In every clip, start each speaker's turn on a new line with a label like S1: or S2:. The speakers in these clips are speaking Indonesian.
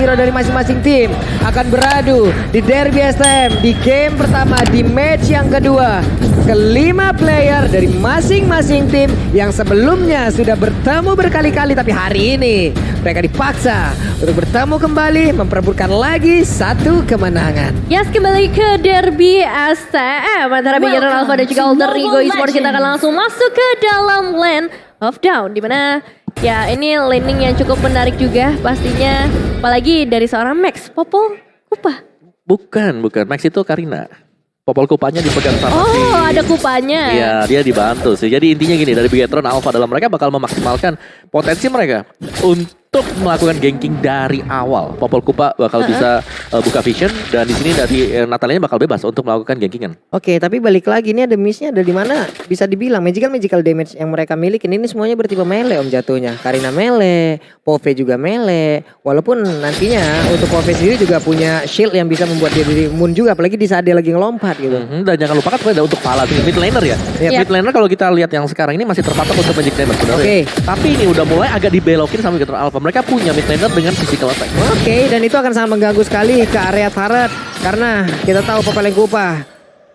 S1: hero dari masing-masing tim akan beradu di Derby STM di game pertama di match yang kedua. Kelima player dari masing-masing tim yang sebelumnya sudah bertemu berkali-kali, tapi hari ini mereka dipaksa untuk bertemu kembali memperebutkan lagi satu kemenangan.
S2: Yes, kembali ke Derby STM antara Bigetron Alpha dan juga Alter Ego Esports. Kita akan langsung masuk ke dalam Land of Dawn, dimana ya ini landing yang cukup menarik juga pastinya, apalagi dari seorang Max Popol Kupa.
S3: Bukan, Max itu Karina. Popol Kupanya dipegang sama
S2: ada kupanya.
S3: Iya, dia dibantu sih. Jadi intinya gini, dari Bigetron Alpha dalam mereka bakal memaksimalkan potensi mereka untuk melakukan ganking dari awal. Popol Kupa bakal bisa buka vision, dan di sini dari Natalianya bakal bebas untuk melakukan gankingan.
S1: Oke, tapi balik lagi ini ada miss-nya ada di mana? Bisa dibilang magical damage yang mereka miliki ini semuanya bertipe melee om jatuhnya. Karina melee, Pove juga melee. Walaupun nantinya untuk Pove sendiri juga punya shield yang bisa membuat dia jadi imun juga, apalagi di saat dia lagi ngelompat gitu.
S3: Dan jangan lupakan sebenarnya untuk Pala mid laner ya. Mid laner kalau kita lihat yang sekarang ini masih terpatok untuk magic damage sebenarnya.
S1: Oke.
S3: Tapi ini udah mulai agak dibelokin sama Bigetron Alpha. Mereka punya mid laner dengan physical attack.
S1: Oke, dan itu akan sangat mengganggu sekali ke area turret karena kita tahu Popol Kupa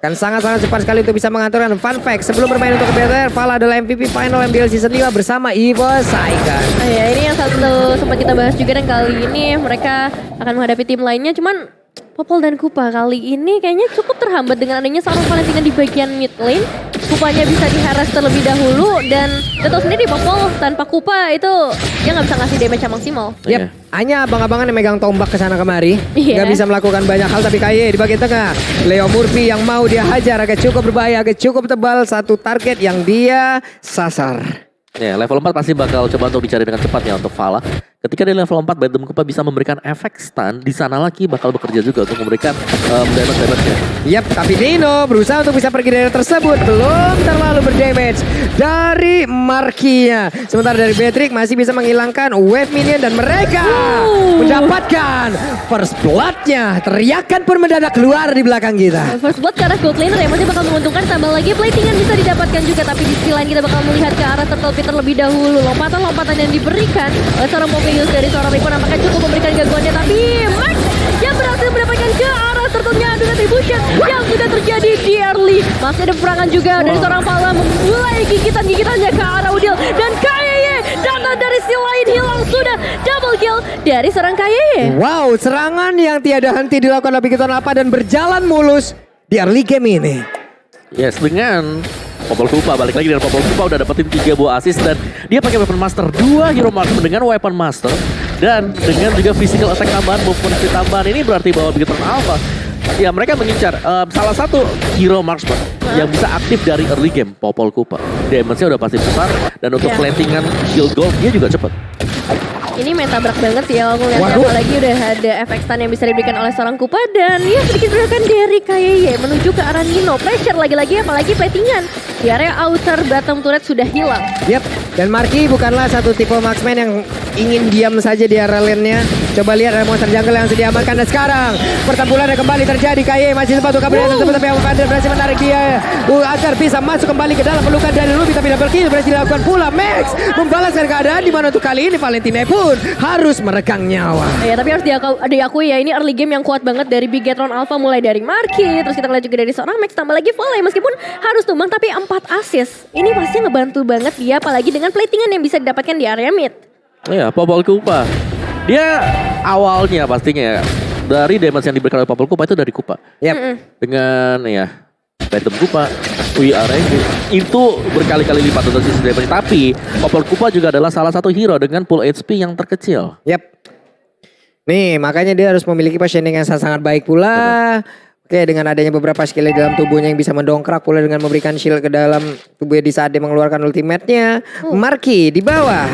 S1: kan sangat-sangat cepat sekali untuk bisa mengaturkan. Fun fact, sebelum bermain untuk BTR, Pala adalah MVP final MBL Season 5 bersama Evo Saigon.
S2: Ya, ini yang satu sempat kita bahas juga, dan kali ini mereka akan menghadapi tim lainnya. Cuman Popol dan Kupa kali ini kayaknya cukup terhambat dengan adanya seorang Valentina di bagian mid lane. Kupanya bisa diharas terlebih dahulu, dan kita tahu sendiri Popol tanpa Kupa itu dia nggak bisa ngasih damage yang maksimal.
S1: Yep, hanya abang-abangan yang megang tombak ke sana kemari.
S2: Iya.
S1: Nggak bisa melakukan banyak hal, tapi Kaye di bagian tengah. Leo Murphy yang mau dia hajar agak cukup berbahaya, agak cukup tebal, satu target yang dia sasar.
S3: Ya, level 4 pasti bakal coba untuk dicari dengan cepat ya untuk Vala. Ketika di level 4 Battle Kupa bisa memberikan efek stun, di sana lagi bakal bekerja juga untuk memberikan damage-nya.
S1: Yap, tapi Dino berusaha untuk bisa pergi dari tersebut, belum terlalu berdamage dari Markinya. Sementara dari Beatrix masih bisa menghilangkan wave minion, dan mereka mendapatkan first blood-nya. Teriakan pun mendadak keluar di belakang kita.
S2: First blood ke arah gold laner yang masih bakal menguntungkan, tambah lagi platingan bisa didapatkan juga, tapi di sisi lain kita bakal melihat ke arah Turtle Pit terlebih dahulu. Lompatan-lompatan yang diberikan oleh seorang Pompeius dari seorang Rico nampaknya cukup memberikan gangguannya, tapi Max yang berhasil mendapatkan ke arah Turtle-nya dengan Retribution yang sudah terjadi di early. Masih ada peperangan juga dari seorang Pala memulai gigitannya ke arah Udil, dan Kayeye datang dari si lain, hilang sudah. Double kill dari seorang Kayeye.
S1: Wow, serangan yang tiada henti dilakukan oleh Bigetron Alpha dan berjalan mulus di early game ini.
S3: Yes, dengan Popol Kupa, balik lagi dengan Popol Kupa udah dapetin 3 buah assist, dan dia pakai weapon master, 2 hero marksman dengan weapon master, dan dengan juga physical attack tambahan, movement speed tambahan. Ini berarti bahwa Bigetron Alpha ya mereka mengincar salah satu hero marksman yang bisa aktif dari early game, Popol Kupa. Damage-nya udah pasti besar, dan untuk plantingan shield gold dia juga cepet.
S2: Ini main tabrak banget sih ya, aku lihat apalagi udah ada efek stun yang bisa diberikan oleh seorang Kupa, dan ya sedikit gerakan dari Kayeye menuju ke arah Nino. Pressure lagi-lagi, apalagi platingan di area outer bottom turret sudah hilang.
S1: Yap, dan Marky bukanlah satu tipe marksman yang ingin diam saja di area lane-nya. Coba lihat ada monster jungle yang sudah diamankan, dan sekarang pertempuran yang kembali terjadi. Kayeye masih sempat untuk kabur tersebut, tapi Avander berhasil menarik dia agar bisa masuk kembali ke dalam pelukan dari Ruby, tapi double kill berhasil dilakukan pula. Max membalaskan keadaan, di mana untuk kali ini Valentina pun harus meregang nyawa.
S2: Ya, tapi harus diakui ya, ini early game yang kuat banget dari Bigetron Alpha, mulai dari Marky, terus kita lihat juga dari seorang Max, tambah lagi Volley meskipun harus tumbang, tapi 4 assist. Ini pasti ngebantu banget dia, apalagi dengan platingan yang bisa didapatkan di area mid.
S3: Iya, Popol Kupa. Dia awalnya pastinya ya, dari damage yang diberikan oleh Popol Kupa itu dari Kupa.
S1: Yap.
S3: Dengan ya Phantom Kupa, WRNG itu berkali-kali lipat untuk sisi damage. Tapi Popol Kupa juga adalah salah satu hero dengan pool HP yang terkecil.
S1: Yap. Nih, makanya dia harus memiliki positioning yang sangat baik pula. Oke, dengan adanya beberapa skill di dalam tubuhnya yang bisa mendongkrak pula dengan memberikan shield ke dalam tubuhnya di saat dia mengeluarkan ultimate-nya. Marky di bawah.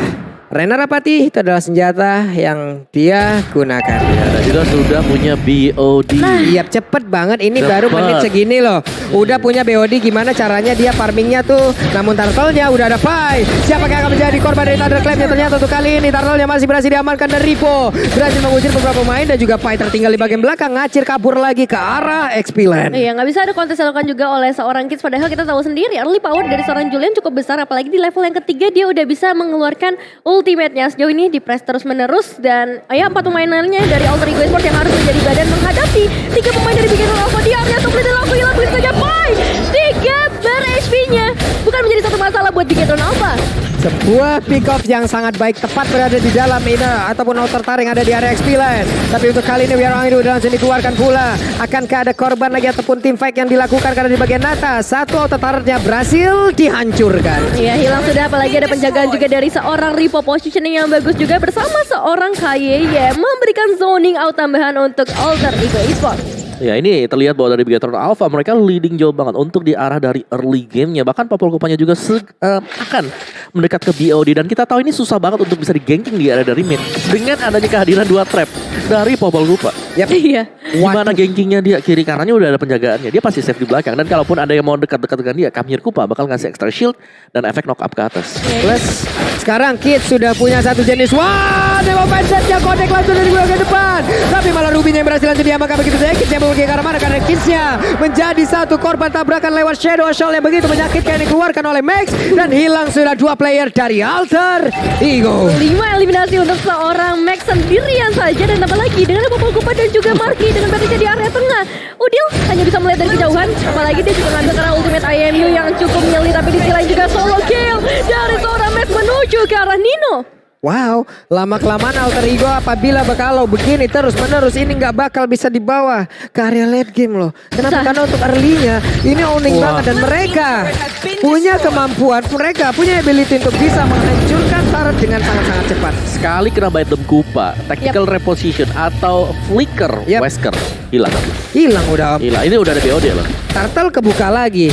S1: Rena Rapati itu adalah senjata yang dia gunakan.
S3: Ya, dan juga sudah punya BOD.
S1: Iya, cepet banget ini baru menit segini loh. Udah punya BOD, gimana caranya dia farmingnya tuh. Namun turtle-nya udah ada Pai. Siapa yang akan menjadi korban dari Thunderclapnya. Ternyata untuk kali ini Turtle-nya masih berhasil diamankan dan Ripo berhasil mengusir beberapa pemain dan juga Pai tertinggal di bagian belakang, ngacir kabur lagi ke arah XP-Land.
S2: Iya, nggak bisa ada kontes yang dilakukan juga oleh seorang Kids. Padahal kita tahu sendiri early power dari seorang Julian cukup besar. Apalagi di level yang ketiga dia udah bisa mengeluarkan ultimate-nya. Sejauh ini di press terus menerus. Dan ya 4 pemain lainnya dari Alter Ego Esports yang harus menjadi badan menghadapi 3 pemain dari Big Hero Alpha. Dia area top lane langsung hilang saja Pai. 3 ber-HP-nya. Bukan menjadi satu masalah buat Big Hero Alpha.
S1: Sebuah pick off yang sangat baik, tepat berada di dalam inner ataupun outer tar yang ada di area XP-Land. Tapi untuk kali ini Wirang ini udah langsung dikeluarkan pula. Akankah ada korban lagi ataupun team fight yang dilakukan karena di bagian atas satu outer tarnya berhasil dihancurkan.
S2: Iya, hilang sudah. Apalagi ada penjagaan juga dari seorang Ripo, positioning yang bagus juga bersama seorang KYY memberikan zoning out tambahan untuk Alter Ego Esports.
S3: Ya ini terlihat bahwa dari Bigatron Alpha mereka leading jauh banget untuk di arah dari early gamenya. Bahkan Popol Kupanya juga akan mendekat ke BOD. Dan kita tahu ini susah banget untuk bisa di-ganking di area dari mid. Dengan adanya kehadiran 2 trap dari Popol Kupa.
S2: Iya.
S3: Gimana gankingnya dia, kiri kanannya udah ada penjagaannya. Dia pasti safe di belakang. Dan kalaupun ada yang mau dekat-dekat dengan dia, Come Here Kupa bakal ngasih extra shield dan efek knock up ke atas.
S1: Plus sekarang Kids sudah punya satu jenis. Wah, Dewa Mindset-nya connect langsung dari bagian depan. Tapi malah Rubinya yang berhasil langsung diamankan begitu saja. Kids yang pergi ke arah mana karena Kids-nya menjadi satu korban tabrakan lewat Shadow Assault yang begitu menyakitkan yang dikeluarkan oleh Max. Dan hilang sudah 2 player dari Alter Ego.
S2: 5 eliminasi untuk seorang Max sendirian saja. Dan tambah lagi dengan Popol Kupa dan juga Marky dengan berada di area tengah. Udil hanya bisa melihat dari kejauhan. Apalagi dia juga ngambil karena ultimate IMU yang cukup nyeli. Tapi di sisi lain juga solo kill dari seorang Max menuju ke arah Nino.
S1: Wow, lama-kelamaan Alter Ego apabila kalau begini terus-menerus ini nggak bakal bisa dibawa ke area late game loh. Kenapa? Karena untuk early-nya ini unik banget dan mereka punya kemampuan, mereka punya ability untuk bisa menghancurkan turret dengan sangat-sangat cepat.
S3: Sekali kena bite them Kupa, tactical reposition atau flicker Wesker hilang.
S1: Hilang udah.
S3: Hilang. Ini udah ada BOD loh.
S1: Turtle kebuka lagi.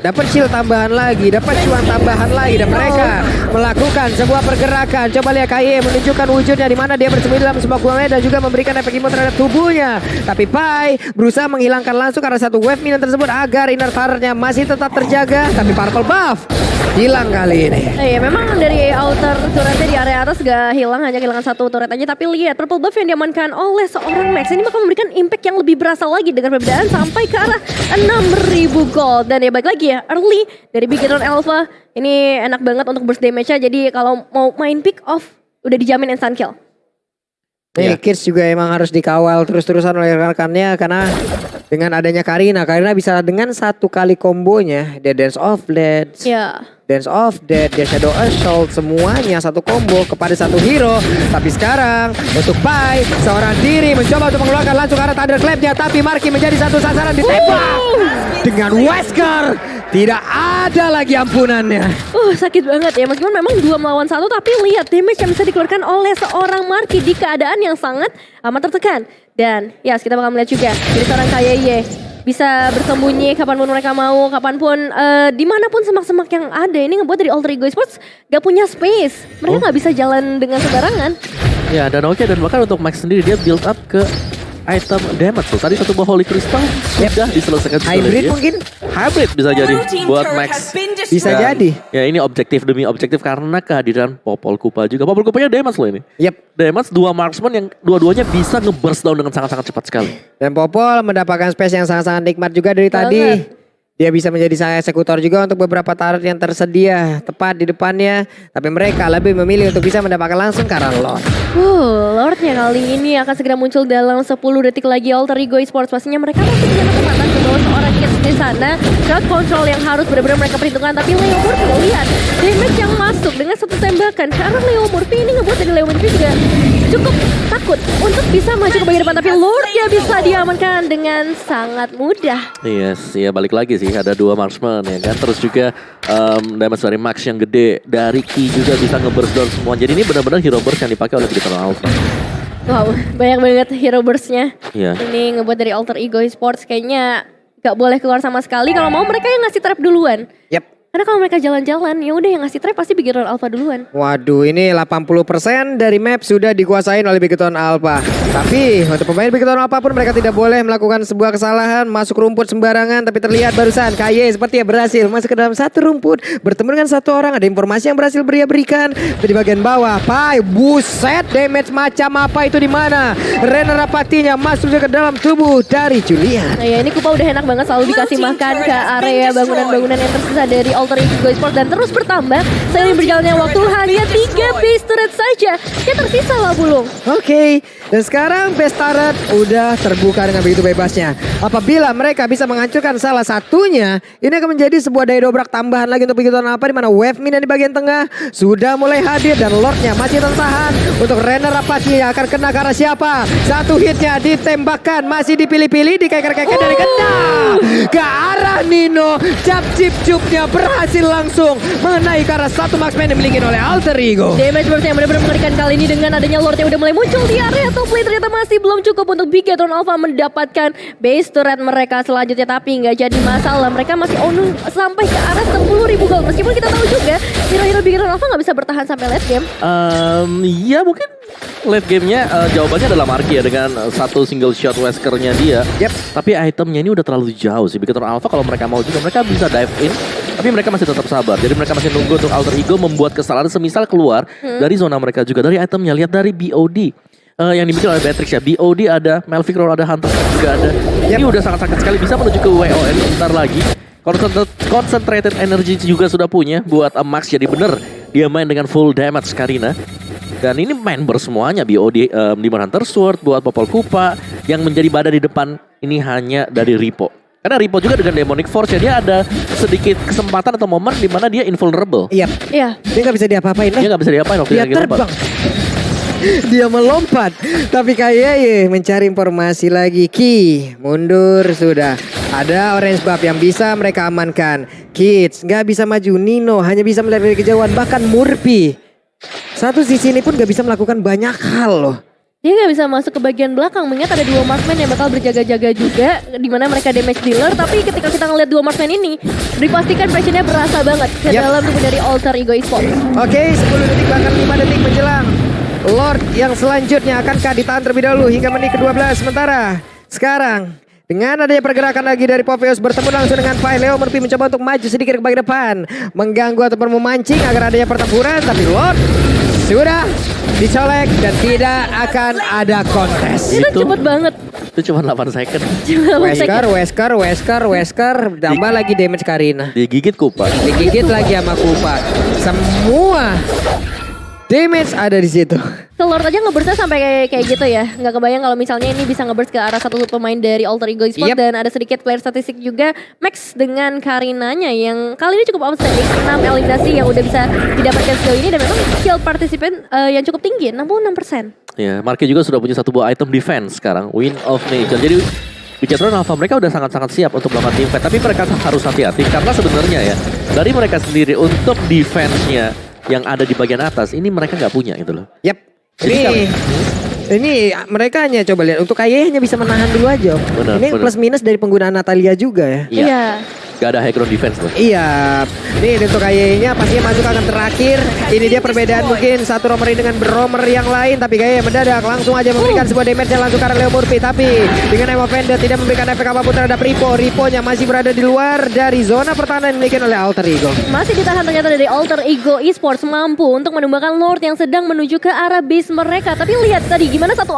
S1: Dapat shield tambahan lagi, dapat cuan tambahan lagi dan mereka melakukan sebuah pergerakan. Coba lihat KY menunjukkan wujudnya di mana dia bersembunyi dalam sebuah gua dan juga memberikan efek imun terhadap tubuhnya. Tapi Pai berusaha menghilangkan langsung karena satu wave minion tersebut agar inner turret-nya masih tetap terjaga. Tapi purple buff hilang kali ini.
S2: Iya, memang dari outer turretnya di area atas gak hilang, hanya kehilangan satu turret aja. Tapi lihat purple buff yang diamankan oleh seorang Max ini bakal memberikan impact yang lebih berasa lagi dengan perbedaan sampai ke arah 6.000 gold. Dan ya balik lagi ya, early dari Big Hero Alpha ini enak banget untuk burst damage-nya. Jadi kalau mau main pick off udah dijamin instant kill.
S1: Nih Kids juga emang harus dikawal terus-terusan oleh rekan-rekannya karena dengan adanya Karina bisa dengan satu kali kombonya dia Dance of Death, Dance of Death, dia Shadow Assault, semuanya satu combo kepada satu hero. Tapi sekarang untuk Pai seorang diri mencoba untuk mengeluarkan langsung arah Thunderclap-nya, tapi Marky menjadi satu sasaran ditembak dengan Wesker. Tidak ada lagi ampunannya.
S2: Sakit banget ya. Meskipun memang 2 melawan 1, tapi lihat damage yang bisa dikeluarkan oleh seorang Marky di keadaan yang sangat amat tertekan. Dan ya kita bakal melihat juga dari seorang KYY bisa bersembunyi kapanpun mereka mau, kapanpun dimanapun semak-semak yang ada. Ini ngebuat dari Alter Ego Esports gak punya space. Mereka gak bisa jalan dengan sembarangan.
S3: Ya, dan oke, dan bahkan untuk Max sendiri dia build up ke item damage tuh. Tadi satu buah Holy Crystal sudah diselesaikan.
S1: Hybrid mungkin?
S3: Hybrid bisa jadi buat Max.
S1: Bisa jadi.
S3: Ya ini objektif demi objektif karena kehadiran Popol Kupa juga. Popol Kupanya damage loh ini. Damage 2 marksman yang dua-duanya bisa nge-burst down dengan sangat-sangat cepat sekali.
S1: Dan Popol mendapatkan space yang sangat-sangat nikmat juga dari tadi. Dia bisa menjadi sang eksekutor juga untuk beberapa turret yang tersedia tepat di depannya. Tapi mereka lebih memilih untuk bisa mendapatkan langsung karena Lord.
S2: Lordnya kali ini akan segera muncul dalam 10 detik lagi. Alter Ego Esports pastinya mereka masih punya kesempatan ke bawah seorang Kids di sana. Crowd control yang harus benar-benar mereka perhitungkan. Tapi Leo Murphy lihat damage yang masuk dengan satu tembakan. Karena Leo Murphy ini ngebuat dari Leo Murphy juga cukup takut untuk bisa maju ke bagian depan. Tapi Lordnya bisa diamankan dengan sangat mudah.
S3: Yes, ya balik lagi sih. Ada 2 marksman ya kan. Terus juga damage dari Max yang gede. Dari Ki juga bisa nge-burst down semua. Jadi ini benar-benar hero burst yang dipakai oleh Big Hero Alpha.
S2: Wow, banyak banget hero burst-nya.
S3: Iya.
S2: Ini ngebuat dari Alter Ego Esports kayaknya gak boleh keluar sama sekali. Kalau mau mereka yang ngasih trap duluan. Karena kalau mereka jalan-jalan, ya udah yang ngasih trap pasti Bigetron Alpha duluan.
S1: Waduh, ini 80% dari map sudah dikuasain oleh Bigetron Alpha. Tapi untuk pemain Bigetron Alpha pun mereka tidak boleh melakukan sebuah kesalahan, masuk rumput sembarangan. Tapi terlihat barusan KY sepertinya berhasil masuk ke dalam satu rumput, bertemu dengan satu orang. Ada informasi yang berhasil berikan di bagian bawah. Pai, buset, damage macam apa itu di mana? Rena Rapatinya masuk ke dalam tubuh dari Julian.
S2: Nah ya ini Kupa udah enak banget selalu dikasih makan ke area bangunan-bangunan yang tersisa dari Alter Ego Esports dan terus bertambah. Seiring berjalannya waktu hanya 3 base turret saja yang tersisa lah Bulung.
S1: Oke, dan sekarang base turret udah terbuka dengan begitu bebasnya. Apabila mereka bisa menghancurkan salah satunya, ini akan menjadi sebuah daya dobrak tambahan lagi untuk Bigetron Alpha, di mana wave minion di bagian tengah sudah mulai hadir dan lordnya masih tertahan. Untuk Renner Rapati yang akan kena ke arah siapa? Satu hitnya ditembakkan, masih dipilih-pilih, dikeker-keker dari kena ke arah Nino. Cap chip cupnya berhasil langsung mengenai ke arah satu marksman yang dimiliki oleh Alter Ego.
S2: Damage burst yang benar-benar mengerikan kali ini dengan adanya Lord yang udah mulai muncul di area top lane, ternyata masih belum cukup untuk Bigetron Alpha mendapatkan base turret mereka selanjutnya, tapi nggak jadi masalah. Mereka masih on sampai ke arah 10.000 gold. Meskipun kita tahu juga hero-hero Bigetron Alpha nggak bisa bertahan sampai late game.
S3: Ya mungkin late gamenya jawabannya adalah Marky ya dengan satu single shot Weskernya dia.
S1: Yep.
S3: Tapi itemnya ini udah terlalu jauh sih. Bigetron Alpha kalau mereka mau juga mereka bisa dive in. Tapi mereka masih tetap sabar. Jadi mereka masih nunggu untuk Alter Ego membuat kesalahan semisal keluar dari zona mereka juga. Dari itemnya, lihat dari BOD. Yang dimiliki oleh Beatrix ya. BOD ada, Melvic Roll ada, Hunter juga ada. Ini udah sangat-sangat sekali bisa menuju ke WON sebentar lagi. Concentrated energy juga sudah punya buat Max. Jadi bener dia main dengan full damage Karina. Dan ini member semuanya. BOD, Demon Hunter Sword buat Popol Kupa. Yang menjadi badan di depan ini hanya dari Ripo. Karena Ripo juga dengan Demonic Force ya, dia ada sedikit kesempatan atau momen di mana dia invulnerable.
S1: Iya.
S2: Iya.
S1: Dia nggak bisa diapa-apain.
S3: Dia nggak bisa diapain waktu
S1: Dia terbang. Dia melompat. Tapi kayaknya mencari informasi lagi. Ki, mundur sudah. Ada orange buff yang bisa mereka amankan. Kids nggak bisa maju. Nino hanya bisa melihat dari kejauhan. Bahkan Murphy satu sisi ini pun nggak bisa melakukan banyak hal loh.
S2: Dia nggak bisa masuk ke bagian belakang, mengingat ada 2 marksman yang bakal berjaga-jaga juga, di mana mereka damage dealer. Tapi ketika kita ngeliat 2 marksman ini, dipastikan passionnya berasa banget ke dalam tubuh dari Alter Ego Esports.
S1: Oke, 10 detik bahkan 5 detik menjelang. Lord yang selanjutnya akankah ditahan terlebih dahulu hingga menit ke-12. Sementara sekarang dengan adanya pergerakan lagi dari Popeyos bertemu langsung dengan Pai, Leo Murphy mencoba untuk maju sedikit ke bagian depan, mengganggu ataupun memancing agar adanya pertempuran, tapi Lord sudah dicolek dan tidak akan ada kontes.
S2: Itu cepet banget.
S3: Itu cuma 8 second.
S1: Wesker, tambah lagi damage Karina.
S3: Digigit Kupa.
S1: Digigit lagi sama Kupa. Semua damage ada di situ.
S2: Lord aja ngeburstnya sampai kayak gitu ya. Nggak kebayang kalau misalnya ini bisa ngeburst ke arah satu pemain dari Alter Ego Esports. Dan ada sedikit player statistik juga Max dengan Karinanya yang kali ini cukup outstanding. 6 eliminasi yang udah bisa didapatkan sejauh ini dan memang skill partisipan yang cukup tinggi, 66%.
S3: Ya, Marky juga sudah punya satu buah item defense sekarang, Wind of Nature. Jadi Bigetron Alpha mereka udah sangat-sangat siap untuk melakukan team fight, tapi mereka harus hati-hati karena sebenarnya ya dari mereka sendiri untuk defense-nya yang ada di bagian atas ini mereka nggak punya gitu loh.
S1: Yap. Ini mereka hanya coba lihat untuk KY hanya bisa menahan dulu aja. Ini plus minus dari penggunaan Natalia juga ya.
S2: Iya.
S3: Gak ada high ground defense loh.
S1: Iya. Ini untuk KY-nya pastinya masuk akan terakhir. Ini dia perbedaan mungkin satu romer dengan romer yang lain. Tapi KY mendadak langsung aja memberikan sebuah damage yang langsung karena Leo Murphy. Tapi dengan Emo Vendor tidak memberikan efek apapun terhadap Ripo. Ripo-nya masih berada di luar dari zona pertahanan yang dimiliki oleh Alter Ego.
S2: Masih ditahan ternyata dari Alter Ego Esports, mampu untuk menumbangkan Lord yang sedang menuju ke arah base mereka. Tapi lihat tadi gimana satu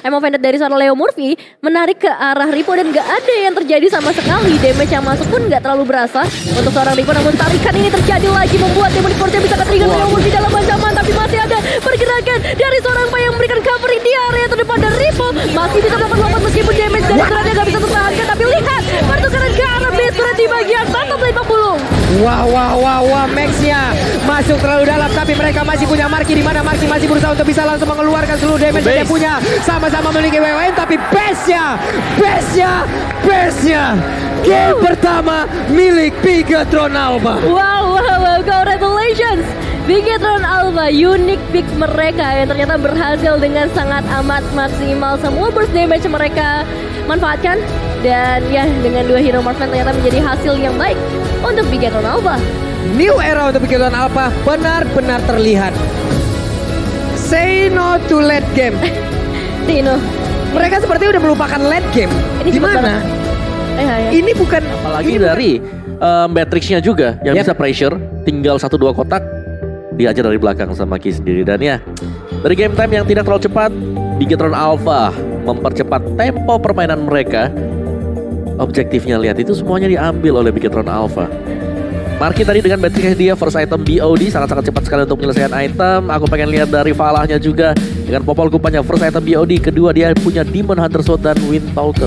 S2: Emo Vendor dari seorang Leo Murphy menarik ke arah Ripo dan gak ada yang terjadi sama sekali. Damage yang masuk pun gak terlalu berasa untuk seorang Ripo, namun tarikan ini terjadi lagi membuat Demonic Force bisa ketrigger Leo Murphy dalam ancaman. Tapi masih ada pergerakan dari seorang Pai yang memberikan cover di area terdepan dan Ripo masih bisa lompat-lompat meskipun damage dari serangannya gak bisa tertahankan. Tapi lihat pertukaran ke arah base turret di bagian bottom lane Papulung.
S1: Wah, Max-nya masuk terlalu dalam, tapi mereka masih punya Marky, di mana Marky masih berusaha untuk bisa langsung mengeluarkan seluruh damage yang dia punya. Sama-sama memiliki WWN, tapi base-nya game pertama milik Bigetron Alpha.
S2: Wow, congratulations Bigetron Alpha, unique pick mereka yang ternyata berhasil dengan sangat amat maksimal. Semua burst damage mereka manfaatkan. Dan ya dengan 2 hero marksman ternyata menjadi hasil yang baik untuk Bigetron Alpha.
S1: New era untuk Bigetron Alpha benar-benar terlihat. Say no to late game.
S2: Tino.
S1: Mereka seperti udah melupakan late game.
S2: Ini cepet
S1: Gimana?
S2: Ya.
S1: Ini bukan
S3: Apalagi
S1: ini
S3: dari Matrix-nya juga yang
S1: Yep.
S3: bisa pressure, tinggal 1-2 kotak diajar dari belakang sama Ki sendiri. Dan ya, dari game time yang tidak terlalu cepat, Bigetron Alpha mempercepat tempo permainan mereka. Objektifnya lihat itu semuanya diambil oleh Bigetron Alpha. Marki tadi dengan Matrix dia first item BOD sangat-sangat cepat sekali untuk menyelesaikan item. Aku pengen lihat dari Falahnya juga dengan Popol Kupanya first item BOD. Kedua dia punya Demon Hunter Sword dan Windtalker.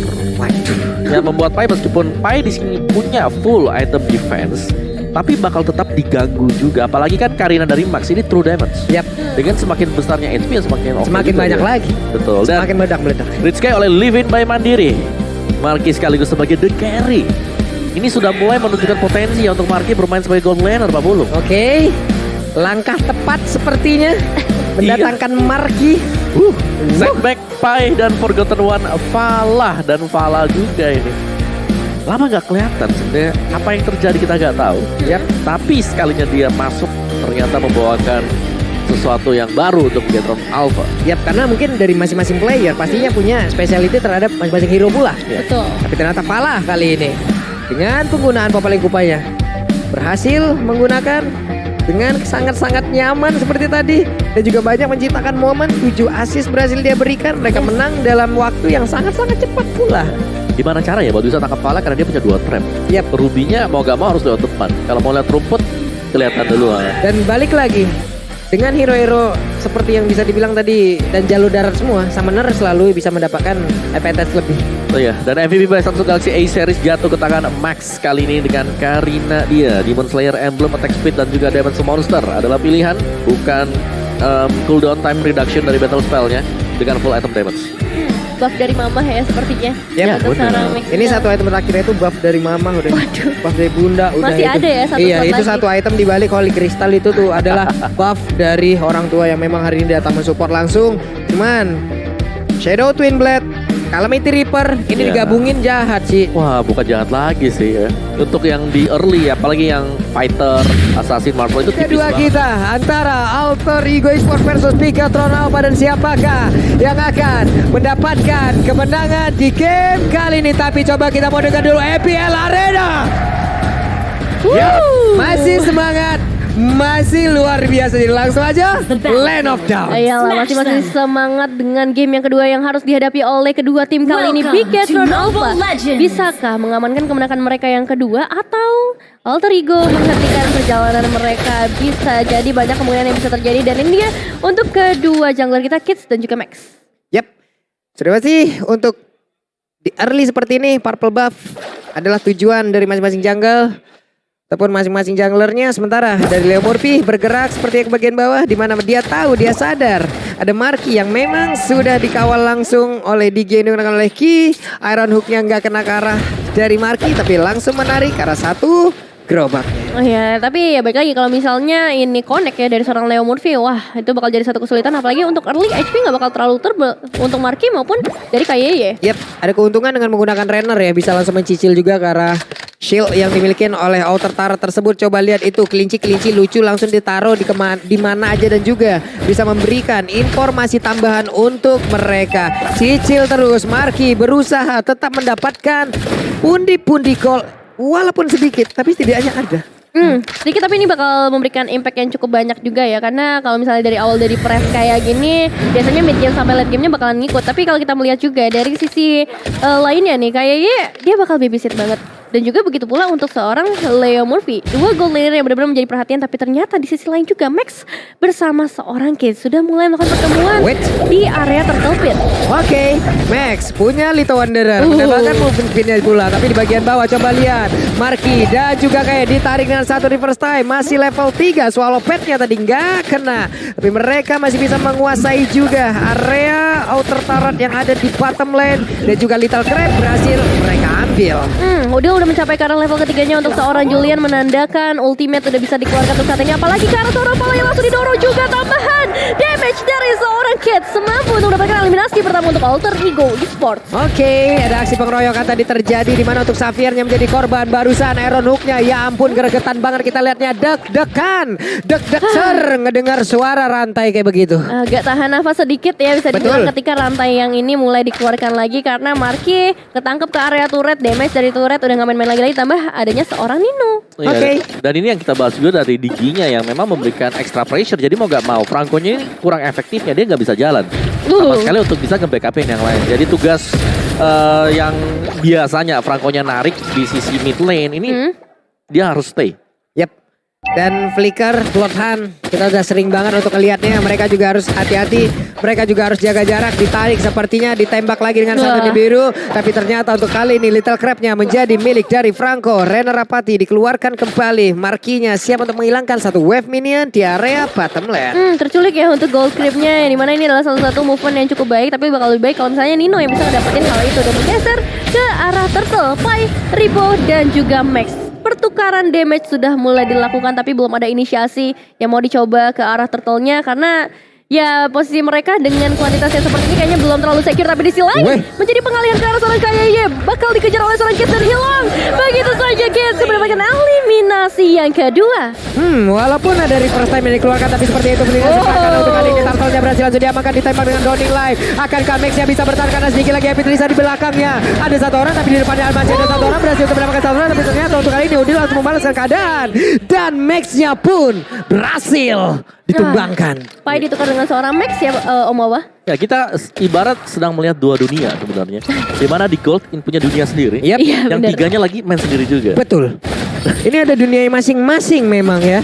S3: Yang membuat Pai meskipun Pai di sini punya full item defense, tapi bakal tetap diganggu juga. Apalagi kan Karina dari Max ini true damage.
S1: Yap.
S3: Dengan semakin besarnya HP semakin oke
S1: Semakin
S3: juga
S1: banyak
S3: dia.
S1: lagi.
S3: Betul. Dan
S1: Semakin meledak-meledak.
S3: Rich Sky oleh Live In by Mandiri. Marki sekaligus sebagai the carry. Ini sudah mulai menunjukkan potensi ya untuk Marki bermain sebagai gold laner Pak Bulu.
S1: Oke. Langkah tepat sepertinya mendatangkan Marki.
S3: Setback Pai dan Forgotten One Falah dan Falah juga ini. Lama gak kelihatan sebenarnya apa yang terjadi kita gak tahu.
S1: Yap.
S3: Tapi sekalinya dia masuk ternyata membawakan sesuatu yang baru untuk Bigetron Alpha.
S1: Yap, karena mungkin dari masing-masing player pastinya punya speciality terhadap masing-masing hero pula.
S2: Betul.
S1: Tapi ternyata Falah kali ini dengan penggunaan Popol Kupanya berhasil menggunakan dengan sangat-sangat nyaman seperti tadi, dan juga banyak menciptakan momen. 7 assist berhasil dia berikan. Mereka menang dalam waktu yang sangat-sangat cepat pula.
S3: Gimana caranya buat bisa tangkap Falah karena dia punya 2 trap.
S1: Yap.
S3: Rubinya mau gak mau harus lewat depan. Kalau mau lihat rumput kelihatan dulu.
S1: Dan balik lagi dengan hero-hero seperti yang bisa dibilang tadi dan jalur darat semua, Summoner selalu bisa mendapatkan advantage lebih.
S3: Oh ya, dan MVP by Samsung Galaxy A Series jatuh ke tangan Max kali ini dengan Karina dia. Demon Slayer Emblem Attack Speed dan juga Dimension Monster adalah pilihan, bukan cooldown time reduction dari battle spellnya dengan full item damage.
S2: Buff dari Mama ya sepertinya.
S1: Ya,
S2: untuk
S3: benar.
S2: seorang Max.
S1: Ini satu item terakhirnya itu buff dari mama udah.
S2: Waduh.
S1: Buff dari bunda udah.
S2: Masih
S1: itu.
S2: ada ya satu
S1: Iya,
S2: slot
S1: itu
S2: lagi.
S1: satu item di balik Holy Crystal itu tuh adalah buff dari orang tua yang memang hari ini datang mensupport langsung. Cuman Shadow Twin Blade, Calamity Reaper ini
S3: Iya.
S1: digabungin jahat sih.
S3: Wah, bukan jahat lagi sih ya. Untuk yang di early apalagi yang fighter, assassin, marvel itu tipis
S1: Kedua
S3: banget.
S1: kita antara Alter Ego Esports versus Bigetron Alpha, dan siapakah yang akan mendapatkan kemenangan di game kali ini. Tapi coba kita mau dengar dulu EPL Arena. Yap, masih semangat, masih luar biasa. Jadi langsung aja Land of Down.
S2: Ayolah, masih semangat dengan game yang kedua yang harus dihadapi oleh kedua tim kali ini.
S4: Welcome
S2: Bigetron
S4: to
S2: Alpha
S4: Mobile Legends.
S2: bisakah mengamankan kemenangan mereka yang kedua, atau Alter Ego menghentikan perjalanan mereka? Bisa jadi banyak kemungkinan yang bisa terjadi. Dan ini dia untuk kedua jungler kita, Kids dan juga Max.
S1: Yap, sudah pasti untuk di early seperti ini Purple Buff adalah tujuan dari masing-masing jungle ataupun masing-masing junglernya. Sementara dari Leo Murphy bergerak seperti yang ke bagian bawah, di mana dia tahu, dia sadar ada Marki yang memang sudah dikawal langsung oleh DJ yang digunakan oleh Ki. Iron Hook-nya nggak kena ke arah dari Marki, tapi langsung menarik ke arah satu gerobaknya.
S2: Oh ya, tapi ya baik lagi kalau misalnya ini connect ya dari seorang Leo Murphy, wah itu bakal jadi satu kesulitan. Apalagi untuk early HP nggak bakal terlalu untuk Marki maupun dari KYY.
S1: Yap, ada keuntungan dengan menggunakan Renner ya, bisa langsung mencicil juga ke arah shield yang dimiliki oleh outer turret tersebut. Coba lihat itu kelinci-kelinci lucu langsung ditaruh di mana aja, dan juga bisa memberikan informasi tambahan untuk mereka. Cicil terus, Marki berusaha tetap mendapatkan pundi-pundi gol walaupun sedikit, tapi setidaknya ada.
S2: Sedikit tapi ini bakal memberikan impact yang cukup banyak juga ya. Karena kalau misalnya dari awal dari press kayak gini, biasanya mid game sampai late game-nya bakalan ngikut. Tapi kalau kita melihat juga dari sisi lainnya nih, kayaknya dia bakal babysit banget. Dan juga begitu pula untuk seorang Leo Murphy. 2 gold laner yang benar-benar menjadi perhatian. Tapi ternyata di sisi lain juga Max bersama seorang Kid sudah mulai melakukan pertemuan
S1: Wait.
S2: di area Turtle Pit.
S1: Oke, Max punya Little Wanderer, menembakkan movement-nya pula. Tapi di bagian bawah coba lihat Marki dan juga kayak ditarik dengan satu reverse time. Masih level 3, Swallow Pet-nya tadi nggak kena. Tapi mereka masih bisa menguasai juga area outer turret yang ada di bottom lane. Dan juga Little Crab berhasil mereka ambil.
S2: Udah mencapai ke arah level ketiganya untuk seorang Julian, menandakan ultimate udah bisa dikeluarkan untuk saat ini. Apalagi ke arah seorang Pala yang langsung didorong juga, tambahan damage dari seorang seorang Kids mampu untuk mendapatkan eliminasi pertama untuk Alter Ego Esports.
S1: Oke, ada aksi pengeroyokan tadi terjadi di mana untuk Xaviernya menjadi korban barusan Iron Hook-nya. Ya ampun, gregetan banget kita lihatnya, deg-degan, deg-deg ngedengar suara rantai kayak begitu.
S2: Agak tahan nafas sedikit ya bisa dibilang ketika rantai yang ini mulai dikeluarkan lagi karena Marky ketangkep ke area turret, damage dari turret udah nggak main-main lagi tambah adanya seorang Nino.
S3: Iya,
S1: Oke.
S3: Dan ini yang kita bahas juga dari Digi-nya yang memang memberikan extra pressure. Jadi mau gak mau Franco-nya ini kurang efektifnya, dia nggak bisa jalan sama sekali untuk bisa nge-backupin yang lain. Jadi tugas yang biasanya Franco-nya narik di sisi mid lane ini dia harus stay.
S1: Yep. Dan Flicker, Bloodhound, kita udah sering banget untuk ngelihatnya. Mereka juga harus hati-hati. Mereka juga harus jaga jarak. Ditarik sepertinya, ditembak lagi dengan satu biru. Tapi ternyata untuk kali ini Little Crab-nya menjadi milik dari Franco. Renner Rapati dikeluarkan kembali. Markinya siap untuk menghilangkan satu wave minion di area bottom lane.
S2: Terculik ya untuk gold creep-nya, yang dimana ini adalah salah satu movement yang cukup baik. Tapi bakal lebih baik kalau misalnya Nino yang bisa dapetin hal itu. Dan bergeser ke arah Turtle, Pai, Ribo, dan juga Max. Pertukaran damage sudah mulai dilakukan tapi belum ada inisiasi yang mau dicoba ke arah turtle-nya karena ya posisi mereka dengan kuantitas yang seperti ini kayaknya belum terlalu secure. Tapi di sisi lain menjadi pengalihan ke arah seorang Kayaye, bakal dikejar oleh seorang Kids dan hilang. Begitu saja Kids mendapatkan eliminasi yang kedua.
S1: Walaupun ada reverse time yang dikeluarkan tapi seperti itu mendingan sepakan untuk kali ini turtle-nya berhasil langsung diamankan, ditembak dengan Downing Light. Akankah Max-nya bisa bertahan karena sedikit lagi Happy Trisa di belakangnya. Ada satu orang tapi di depannya masih ada satu orang berhasil untuk mendapatkan satu orang tapi ternyata untuk kali ini Udil langsung membalaskan keadaan dan Max-nya pun berhasil ditumbangkan.
S2: Pai ditukar dengan seorang Max ya Om Wawa.
S3: Ya kita ibarat sedang melihat dua dunia sebenarnya. Dimana di Gold punya dunia sendiri.
S1: Yep.
S2: Iya,
S3: Yang
S2: benar.
S3: tiganya lagi main sendiri juga.
S1: Betul. Ini ada dunia masing-masing memang ya.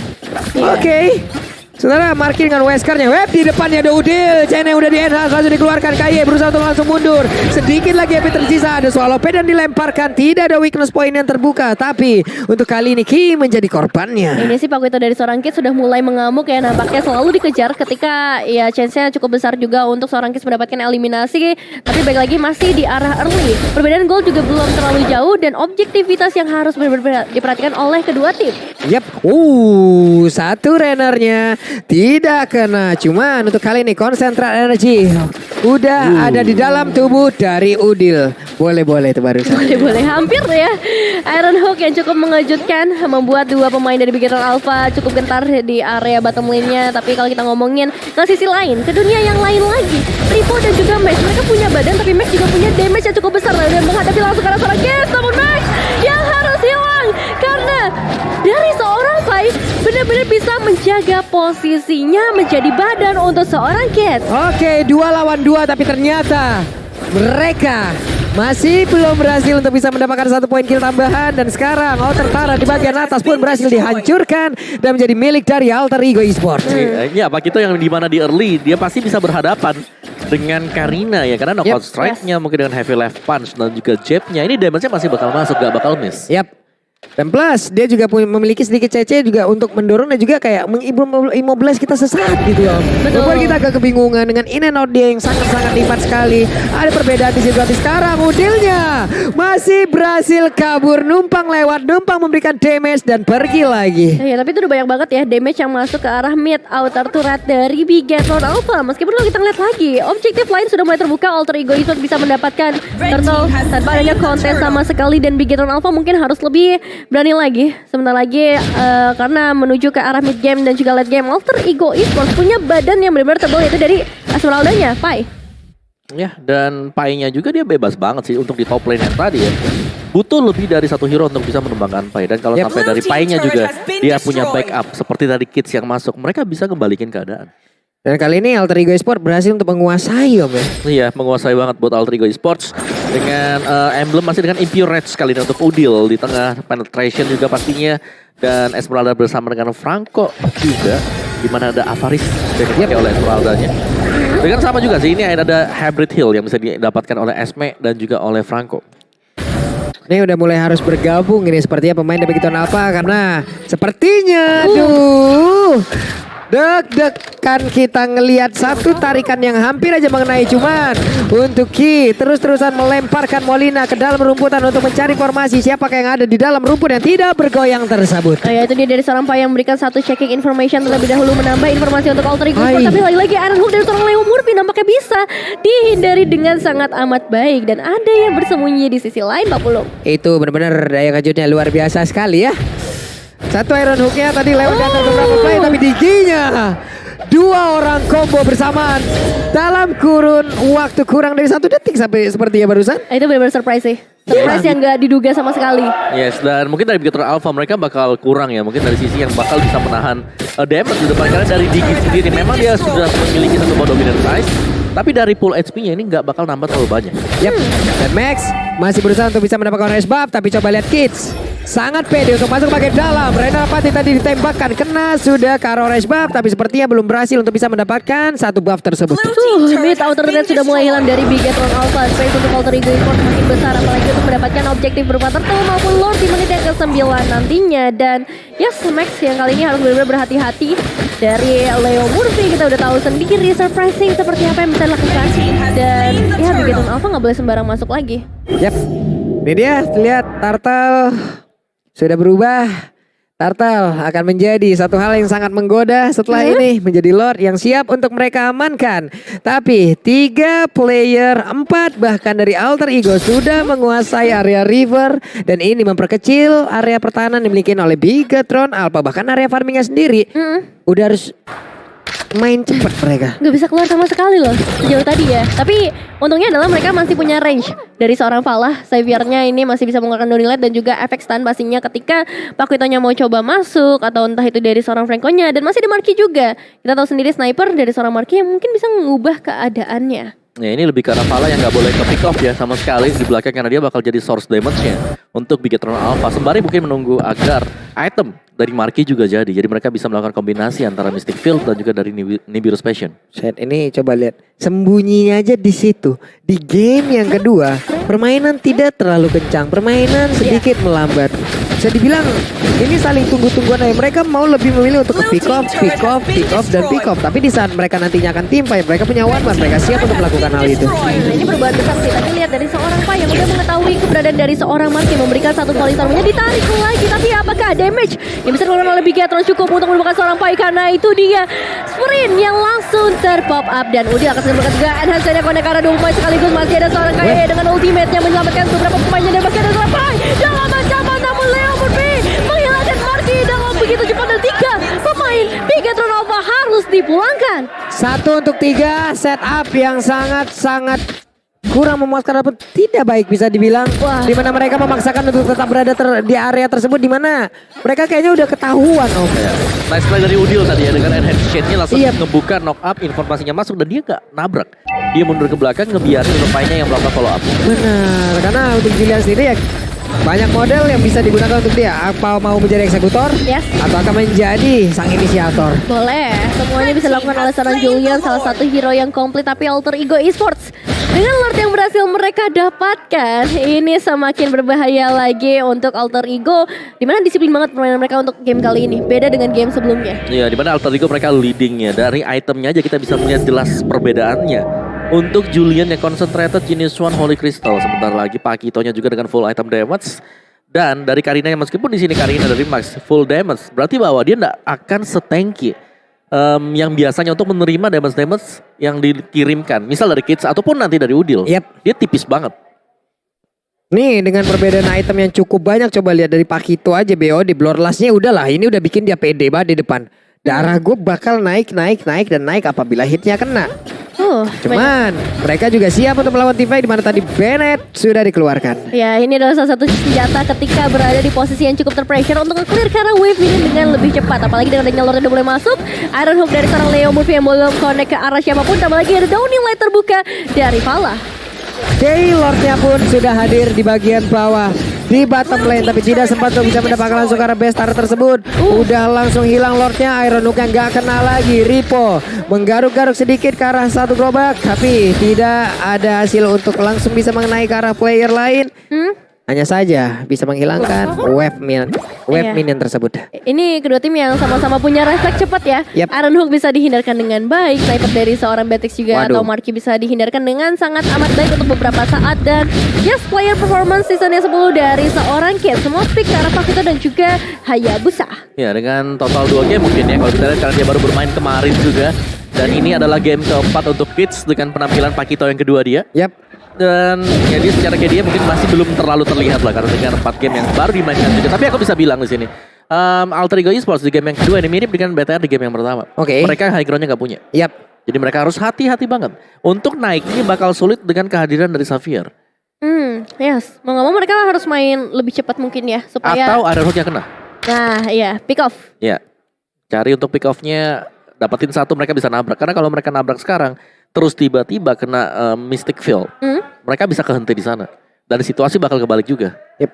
S1: Oke. Saudara, Marky dengan Weskernya. Di depannya ada Udil. China udah di-enhance, langsung dikeluarkan. Kaye berusaha untuk langsung mundur. Sedikit lagi Happy tersisa. Ada Swallow Pay dan dilemparkan. Tidak ada weakness point yang terbuka. Tapi untuk kali ini Ki menjadi korbannya.
S2: Ini sih Pakuito dari seorang Kids sudah mulai mengamuk ya, nampaknya selalu dikejar ketika ya chance-nya cukup besar juga untuk seorang Kids mendapatkan eliminasi. Tapi baik lagi masih di arah early. Perbedaan gol juga belum terlalu jauh dan objektivitas yang harus benar-benar diperhatikan oleh kedua tim.
S1: Yap. Satu runnernya tidak kena. Cuman untuk kali ini konsentrat energi udah ada di dalam tubuh dari Udil. Boleh itu baru.
S2: Boleh hampir ya. Iron Hook yang cukup mengejutkan membuat dua pemain dari Bigetron Alpha cukup gentar di area bottom lane-nya. Tapi kalau kita ngomongin ke sisi lain, ke dunia yang lain lagi, Ripo dan juga Max, mereka punya badan tapi Max juga punya damage yang cukup besar dan menghadapi langsung karena seorang Kids. Namun Max yang harus hilang karena dari seorang Pai benar-benar bisa menjaga posisinya menjadi badan untuk seorang Kids.
S1: Oke, 2 lawan 2 tapi ternyata mereka masih belum berhasil untuk bisa mendapatkan 1 poin kill tambahan. Dan sekarang Outer Tara di bagian atas pun berhasil dihancurkan dan menjadi milik dari Alter Ego Esports.
S3: Ya Pak Kito yang dimana di early dia pasti bisa berhadapan dengan Karina ya. Karena knockout strike-nya mungkin dengan heavy left punch dan juga jab-nya. Ini damage-nya masih bakal masuk, gak bakal miss.
S1: Yap. Dan plus dia juga memiliki sedikit CC juga untuk mendorong dan juga kayak mengimobilize kita sesaat gitu loh. Membuat kita agak kebingungan dengan in and out dia yang sangat-sangat lipat sekali. Ada perbedaan di situ tapi sekarang Udilnya masih berhasil kabur, numpang lewat, numpang memberikan damage dan pergi lagi.
S2: Ya tapi itu udah banyak banget ya damage yang masuk ke arah mid outer turret dari Bigetron Alpha. Meskipun kalau kita ngeliat lagi, objektif lain sudah mulai terbuka. Alter Ego Esports bisa mendapatkan turtle tanpa adanya kontes sama sekali dan Bigetron Alpha mungkin harus lebih berani lagi sebentar lagi karena menuju ke arah mid game dan juga late game. Alter Ego Esports punya badan yang benar-benar tebal yaitu dari Esmeralda-nya, Pai.
S3: Ya, dan Pai-nya juga dia bebas banget sih untuk di top lane yang tadi ya. Butuh lebih dari satu hero untuk bisa mengembangkan Pai. Dan kalau sampai dari Pai-nya juga dia punya backup seperti tadi Kids yang masuk, mereka bisa kembalikan keadaan.
S1: Dan kali ini Alter Ego Esports berhasil untuk menguasai Om ya.
S3: Iya, menguasai banget buat Alter Ego Esports. Dengan emblem masih dengan Impure Red sekali ini untuk Udil. Di tengah penetration juga pastinya. Dan Esmeralda bersama dengan Franco juga. Dimana ada Avaris yang dipakai oleh Esmeralda-nya. Dengan sama juga sih, ini ada Hybrid Heal yang bisa didapatkan oleh Esme dan juga oleh Franco.
S1: Ini udah mulai harus bergabung ini sepertinya pemain dari Bigetron Alpha karena sepertinya Deg-degan kita ngelihat satu tarikan yang hampir aja mengenai, cuman untuk Ki terus-terusan melemparkan Molina ke dalam rumputan untuk mencari formasi siapakah yang ada di dalam rumput yang tidak bergoyang tersebut.
S2: Ya itu dia dari seorang Pai yang memberikan satu checking information terlebih dahulu menambah informasi untuk Alter Ego Sport. Tapi lagi-lagi Iron Hook dari seorang Leo Murphy nampaknya bisa dihindari dengan sangat amat baik. Dan ada yang bersembunyi di sisi lain Pak Pulung.
S1: Itu benar-benar daya kejutnya luar biasa sekali ya. Satu Iron Hook-nya tadi lewat di atas beberapa play, tapi Digi-nya dua orang combo bersamaan dalam kurun waktu kurang dari 1 detik sampai sepertinya barusan.
S2: Itu benar-benar surprise sih. Surprise yang gak diduga sama sekali.
S3: Yes, dan mungkin dari Bigetron Alpha mereka bakal kurang ya. Mungkin dari sisi yang bakal bisa menahan damage di depan. Karena dari Digi sendiri memang dia sudah memiliki satu ball dominant size. Tapi dari pool HP-nya ini nggak bakal nambah terlalu banyak.
S1: Yap, dan Max masih berusaha untuk bisa mendapatkan race buff. Tapi coba lihat Kids, sangat pede untuk masuk bagian dalam. Rena Pati tadi ditembakkan, kena sudah ke arah race buff. Tapi sepertinya belum berhasil untuk bisa mendapatkan satu buff tersebut.
S2: Mid outer red sudah mulai hilang dari Bigetron Alpha. Space untuk Alter Ego Sport makin besar. Apalagi untuk mendapatkan objektif berupa turtle maupun lord di menit yang ke-9 nantinya. Dan yes, Max yang kali ini harus benar-benar berhati-hati. Dari Leo Murphy kita udah tahu sendiri surprising seperti apa yang bisa dilakukan. Dan ya Bigetron Alpha nggak boleh sembarang masuk lagi.
S1: Yap, ini dia, lihat Turtle sudah berubah. Turtle akan menjadi satu hal yang sangat menggoda setelah ini, menjadi Lord yang siap untuk mereka amankan. Tapi 3 player, 4 bahkan dari Alter Ego sudah menguasai area river. Dan ini memperkecil area pertahanan dimiliki oleh Bigetron Alpha. Bahkan area farmingnya sendiri udah harus main cepat mereka.
S2: Gak bisa keluar sama sekali loh sejauh tadi ya. Tapi untungnya adalah mereka masih punya range dari seorang Falah. Xavier-nya ini masih bisa mengeluarkan Downing Light dan juga efek stun pastinya ketika Pakuitonya mau coba masuk. Atau entah itu dari seorang Franco-nya. Dan masih ada Marky juga. Kita tahu sendiri sniper dari seorang Marky yang mungkin bisa mengubah keadaannya.
S3: Ya ini lebih ke arah Falah yang nggak boleh ke pick off ya sama sekali di belakang. Karena dia bakal jadi source damage-nya untuk Bigetron Alpha. Sembari mungkin menunggu agar item dari Marky juga jadi. Jadi mereka bisa melakukan kombinasi antara Mystic Field dan juga dari Nibiru's Passion.
S1: Set ini coba lihat, sembunyinya aja di situ. Di game yang kedua, permainan tidak terlalu kencang, permainan sedikit melambat. Bisa dibilang ini saling tunggu-tungguan aja. Mereka mau lebih memilih untuk ke pick off, pick off, pick off, dan pick off. Tapi di saat mereka nantinya akan team fight, mereka punya one man, mereka siap untuk melakukan hal itu.
S2: Nah, ini perubahan besar sih. Tapi lihat dari seorang Pai yang udah mengetahui keberadaan dari seorang Marky memberikan satu volley sarungnya ditarik lagi. Tapi apakah damage yang bisa dilakukan oleh Bigetron cukup untuk menemukan seorang Pai? Karena itu dia sprint yang langsung terpop up dan Udil akan menemukan juga enhance-nya konek arah 2 poin sekaligus. Masih ada seorang Kaye dengan ultimate-nya menyelamatkan beberapa pemainnya dan bahkan ada seorang Pai dalam ancaman, namun Leo Murphy menghilangkan Marky dengan begitu cepat dan 3 pemain Bigetron Alpha harus dipulangkan.
S1: 1 untuk 3 setup yang sangat-sangat kurang memuaskan ataupun tidak baik bisa dibilang.
S2: Wah.
S1: Di mana mereka memaksakan untuk tetap berada di area tersebut, di mana mereka kayaknya udah ketahuan Om.
S3: Nice play dari Udil tadi ya dengan enhance shade-nya langsung ngebuka knock up, informasinya masuk dan dia gak nabrak. Dia mundur ke belakang ngebiarin pemainnya yang melakukan follow up.
S1: Benar, karena untuk Julian sendiri ya banyak model yang bisa digunakan untuk dia. Apa mau menjadi eksekutor?
S2: Yes.
S1: Atau akan menjadi sang inisiator?
S2: Boleh, semuanya bisa dilakukan oleh seorang Julian, salah satu hero yang komplit. Tapi Alter Ego Esports dengan Lord yang berhasil mereka dapatkan, ini semakin berbahaya lagi untuk Alter Ego. Dimana disiplin banget permainan mereka untuk game kali ini, beda dengan game sebelumnya.
S3: Iya, dimana Alter Ego mereka leadingnya. Dari itemnya aja kita bisa melihat jelas perbedaannya. Untuk Julian yang concentrated Genius One Holy Crystal, sebentar lagi Pakitonya juga dengan full item damage. Dan dari Karina yang meskipun di sini Karina dari Max full damage, berarti bahwa dia tidak akan setanky yang biasanya untuk menerima damage yang dikirimkan, misal dari Kids ataupun nanti dari Udil.
S1: Yep.
S3: Dia tipis banget.
S1: Nih dengan perbedaan item yang cukup banyak, coba lihat dari Pakito aja BO di Bloodlust-nya udahlah, ini udah bikin dia pede banget di depan. Darah gue bakal naik dan naik apabila hitnya kena. Cuman mereka juga siap untuk melawan tim fight, di mana tadi Bennett sudah dikeluarkan.
S2: Ya, ini adalah salah satu senjata ketika berada di posisi yang cukup terpressure untuk nge-clear karena wave ini dengan lebih cepat. Apalagi dengan adanya Lord yang udah mulai masuk, Iron Hook dari seorang Leo Murphy yang belum connect ke arah siapapun. Tambah lagi ada Downing Light terbuka dari Falah.
S1: Lordnya pun sudah hadir di bagian bawah di bottom lane, tapi tidak sempat untuk bisa mendapatkan langsung ke arah base star tersebut. Udah langsung hilang Lordnya. Iron Hook yang gak kena lagi. Ripo menggaruk-garuk sedikit ke arah satu gerobak, tapi tidak ada hasil untuk langsung bisa mengenai ke arah player lain. hanya saja bisa menghilangkan wave
S2: Iya.
S1: minion tersebut.
S2: Ini kedua tim yang sama-sama punya refleks cepat ya.
S1: Yap.
S2: Iron Hook bisa dihindarkan dengan baik, sniper dari seorang Betix juga
S3: Waduh.
S2: atau Marky bisa dihindarkan dengan sangat amat baik untuk beberapa saat. Dan yes, player performance seasonnya 10 dari seorang Kid. Semua pick ke arah Pakito dan juga Hayabusa.
S3: Ya dengan total 2 game mungkin ya kalau kita lihat karena dia baru bermain kemarin juga. Dan ini adalah game keempat untuk Pitch dengan penampilan Pakito yang kedua dia.
S1: Yap.
S3: Dan ya dia secara kayak dia mungkin masih belum terlalu terlihat lah karena dengan 4 game yang baru dimainkan juga. Tapi aku bisa bilang di sini, Alter Ego Esports di game yang kedua ini mirip dengan BTR di game yang pertama.
S1: Oke.
S3: Mereka high ground-nya nggak punya.
S1: Yap.
S3: Jadi mereka harus hati-hati banget. Untuk naik ini bakal sulit dengan kehadiran dari Xavier.
S2: Yes. Mau nggak mau mereka harus main lebih cepat mungkin ya supaya.
S3: Atau Iron Hook yang kena.
S2: Nah, iya, pick off.
S3: Ya, cari untuk pick off-nya, dapatin satu mereka bisa nabrak. Karena kalau mereka nabrak sekarang, terus tiba-tiba kena Mystic Field, mereka bisa kehenti di sana. Dan situasi bakal kebalik juga.
S1: Yep.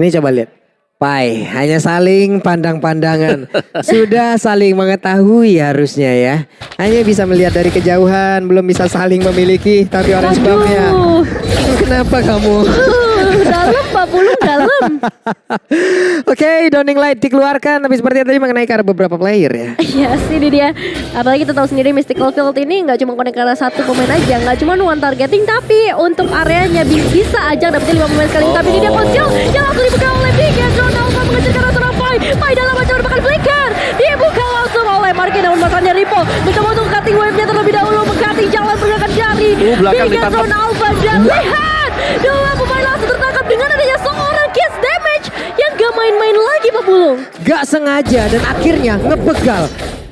S1: Ini coba lihat. Pai, hanya saling pandang-pandangan. Sudah saling mengetahui harusnya ya. Hanya bisa melihat dari kejauhan, belum bisa saling memiliki. Tapi orange buff-nya.
S2: Aduh.
S1: Kenapa kamu?
S2: Dalam 40 dalam.
S1: Oke, Dawning Light dikeluarkan. Tapi seperti tadi mengenai ke arah beberapa player ya.
S2: Yes, ini dia. Apalagi kita tahu sendiri Mystical Field ini nggak cuma connect karena satu pemain aja, nggak cuma one targeting, tapi untuk areanya bisa aja dapetin 5 pemain sekali. Tapi ini dia Konsil yang langsung dibuka oleh Bigetron Alpha mengejar ke arah seorang Pai dalam ancaman bakal flicker. Dibuka langsung oleh Marky namun masalahnya Ripo mencoba untuk cutting wave-nya terlebih dahulu, mengcutting jalan pergerakan dari
S3: belakang
S2: Bigetron Alpha dan lihat dua pemain langsung tertangkap dengan adanya seorang Kiss Damage yang gak main-main lagi Pak Bulung.
S1: Gak sengaja dan akhirnya ngebegal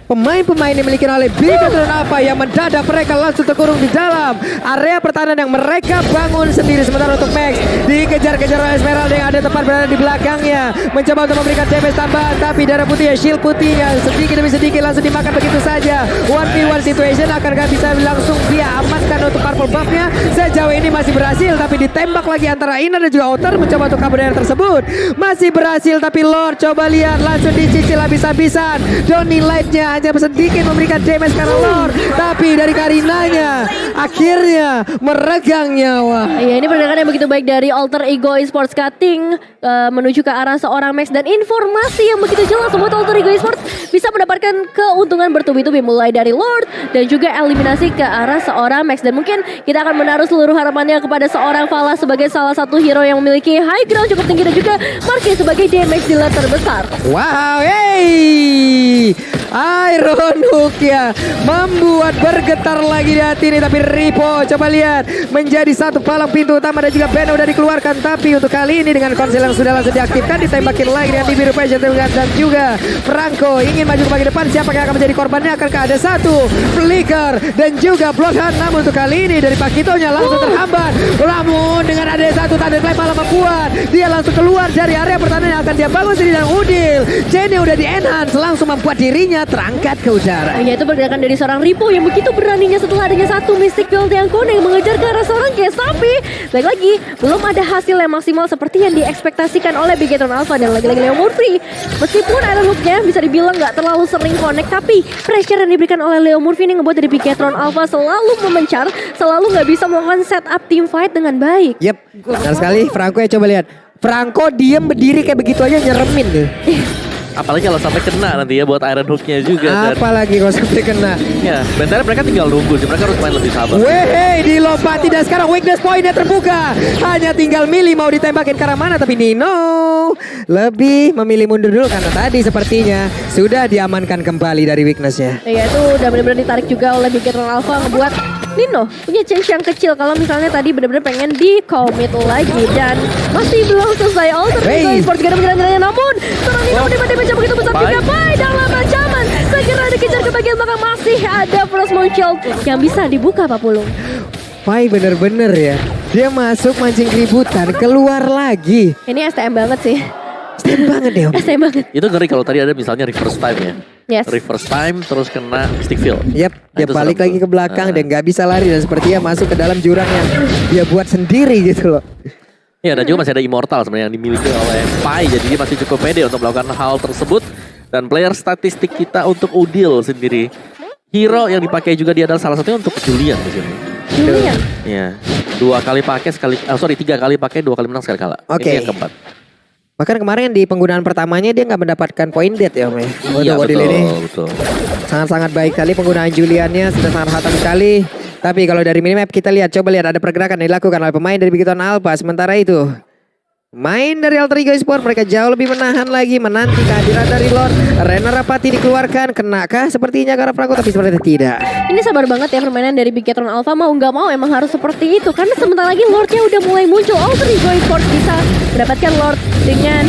S1: pemain-pemain yang dimiliki oleh Bigetron Alpha yang mendadak mereka langsung terkurung di dalam area pertahanan yang mereka bangun sendiri. Sementara untuk Max dikejar-kejar oleh Esmeralda yang ada tepat berada di belakangnya, mencoba untuk memberikan damage tambahan, tapi darah putihnya, shield putihnya sedikit demi sedikit langsung dimakan begitu saja. 1v1 situation akankah bisa langsung dia amankan untuk purple buff-nya? Sejauh ini masih berhasil, tapi ditembak lagi antara Ina dan juga Outer mencoba untuk kabur daerah tersebut. Masih berhasil, tapi Lord coba lihat langsung dicicil habis-habisan. Dawning Light-nya hanya sedikit memberikan damage karena Lord, tapi dari Karinanya akhirnya meregang nyawa.
S2: Iya, ini pergerakan yang begitu baik dari Alter Ego Esports cutting menuju ke arah seorang Max dan informasi yang begitu jelas membuat Alter Ego Esports bisa mendapatkan keuntungan bertubi-tubi mulai dari Lord dan juga eliminasi ke arah seorang Max. Dan mungkin kita akan menaruh seluruh harapannya kepada seorang Vala sebagai salah satu hero yang memiliki high ground cukup tinggi dan juga Marky sebagai damage dealer terbesar.
S1: Wow, hey, Iron Hook ya membuat bergetar lagi di hati ini. Tapi Ripo coba lihat menjadi satu palang pintu utama dan juga Beno udah dikeluarkan. Tapi untuk kali ini dengan konsel yang sudah langsung diaktifkan, ditembakin lagi dengan Dibiru Passion dan juga Franco ingin maju ke bagian depan. Siapa yang akan menjadi korbannya? Akankah ada satu flicker dan juga Bloodhound? Namun untuk kali ini dari Pakitonya langsung terhambat. Namun dengan ada satu tanda play malah membuat dia langsung keluar dari area pertahanan yang akan dia bangun sendiri. Dan Udil Jenny udah di enhance langsung membuat dirinya terangkat ke udara.
S2: Yaitu pergerakan dari seorang Ripo yang begitu beraninya setelah adanya satu Mystic Field yang kuning mengejar ke arah seorang Case. Tapi baik lagi belum ada hasil yang maksimal seperti yang diekspektasikan oleh Bigetron Alpha dan lagi-lagi Leo Murphy. Meskipun Iron Hook-nya bisa dibilang nggak terlalu sering connect, tapi pressure yang diberikan oleh Leo Murphy ini ngebuat dari Bigetron Alpha selalu memencar, selalu nggak bisa melakukan setup team fight dengan baik.
S1: Yep, benar sekali. Franco ya, coba lihat. Franco diem berdiri kayak begitu aja nyeremin tuh.
S3: Apalagi kalau sampai kena nanti ya buat Iron Hook-nya juga. Dan
S1: Apalagi kalau sampai kena.
S3: ya, bentar mereka tinggal nunggu sih. Mereka harus main lebih sabar.
S1: Weh, dilompati dan sekarang weakness point-nya terbuka. Hanya tinggal milih mau ditembakin ke arah mana, tapi Nino lebih memilih mundur dulu karena tadi sepertinya sudah diamankan kembali dari weakness-nya.
S2: Ya itu udah benar-benar ditarik juga oleh Bigetron Alpha ngebuat Nino punya chance yang kecil kalau misalnya tadi benar-benar pengen di commit lagi dan masih belum selesai Alter Ego Esports segera menjalannya, namun seorang Nino tiba-tiba mencoba begitu besar tiga Pai dalam ancaman segera dikejar ke bagian belakang. Masih ada Frostmourne Shield yang bisa dibuka Pak Pulung.
S1: Pai bener-bener ya, dia masuk mancing keributan keluar lagi.
S2: Ini STM banget sih.
S1: STM banget deh Om.
S2: STM banget.
S3: Itu ngeri kalau tadi ada misalnya reverse time ya.
S2: Yes.
S3: Reverse time terus kena Mystic Field.
S1: Yep,
S3: Nah,
S1: dia
S3: itu
S1: balik
S3: serem
S1: lagi
S3: tuh.
S1: ke belakang dan gak bisa lari dan sepertinya masuk ke dalam jurang yang dia buat sendiri gitu loh.
S3: Ya, dan juga masih ada Immortal sebenarnya yang dimiliki oleh Pai. Jadi dia masih cukup pede untuk melakukan hal tersebut. Dan player statistik kita untuk Udil sendiri, hero yang dipakai juga dia adalah salah satunya untuk Julian di sini.
S2: Julian.
S3: Ya. 2 kali pakai sekali, 3 kali pakai 2 kali menang sekali kalah.
S1: Oke.
S3: Ini yang keempat.
S1: Bahkan kemarin di penggunaan pertamanya dia nggak mendapatkan poin dead ya Om ya.
S3: Iya
S1: Untuk Odil ini
S3: betul.
S1: sangat-sangat baik sekali penggunaan Juliannya, sudah sangat hatam sekali. Tapi kalau dari minimap kita lihat, coba lihat ada pergerakan yang dilakukan oleh pemain dari Bigetron Alpha. Sementara itu main dari Alter Ego Esports mereka jauh lebih menahan lagi, menanti kehadiran dari Lord. Renner Rapati dikeluarkan, kenakah sepertinya karena Franco, tapi sepertinya tidak.
S2: Ini sabar banget ya permainan dari Bigetron Alpha, mau nggak mau emang harus seperti itu karena sebentar lagi Lordnya udah mulai muncul. Alter Ego Esports bisa mendapatkan Lord dengan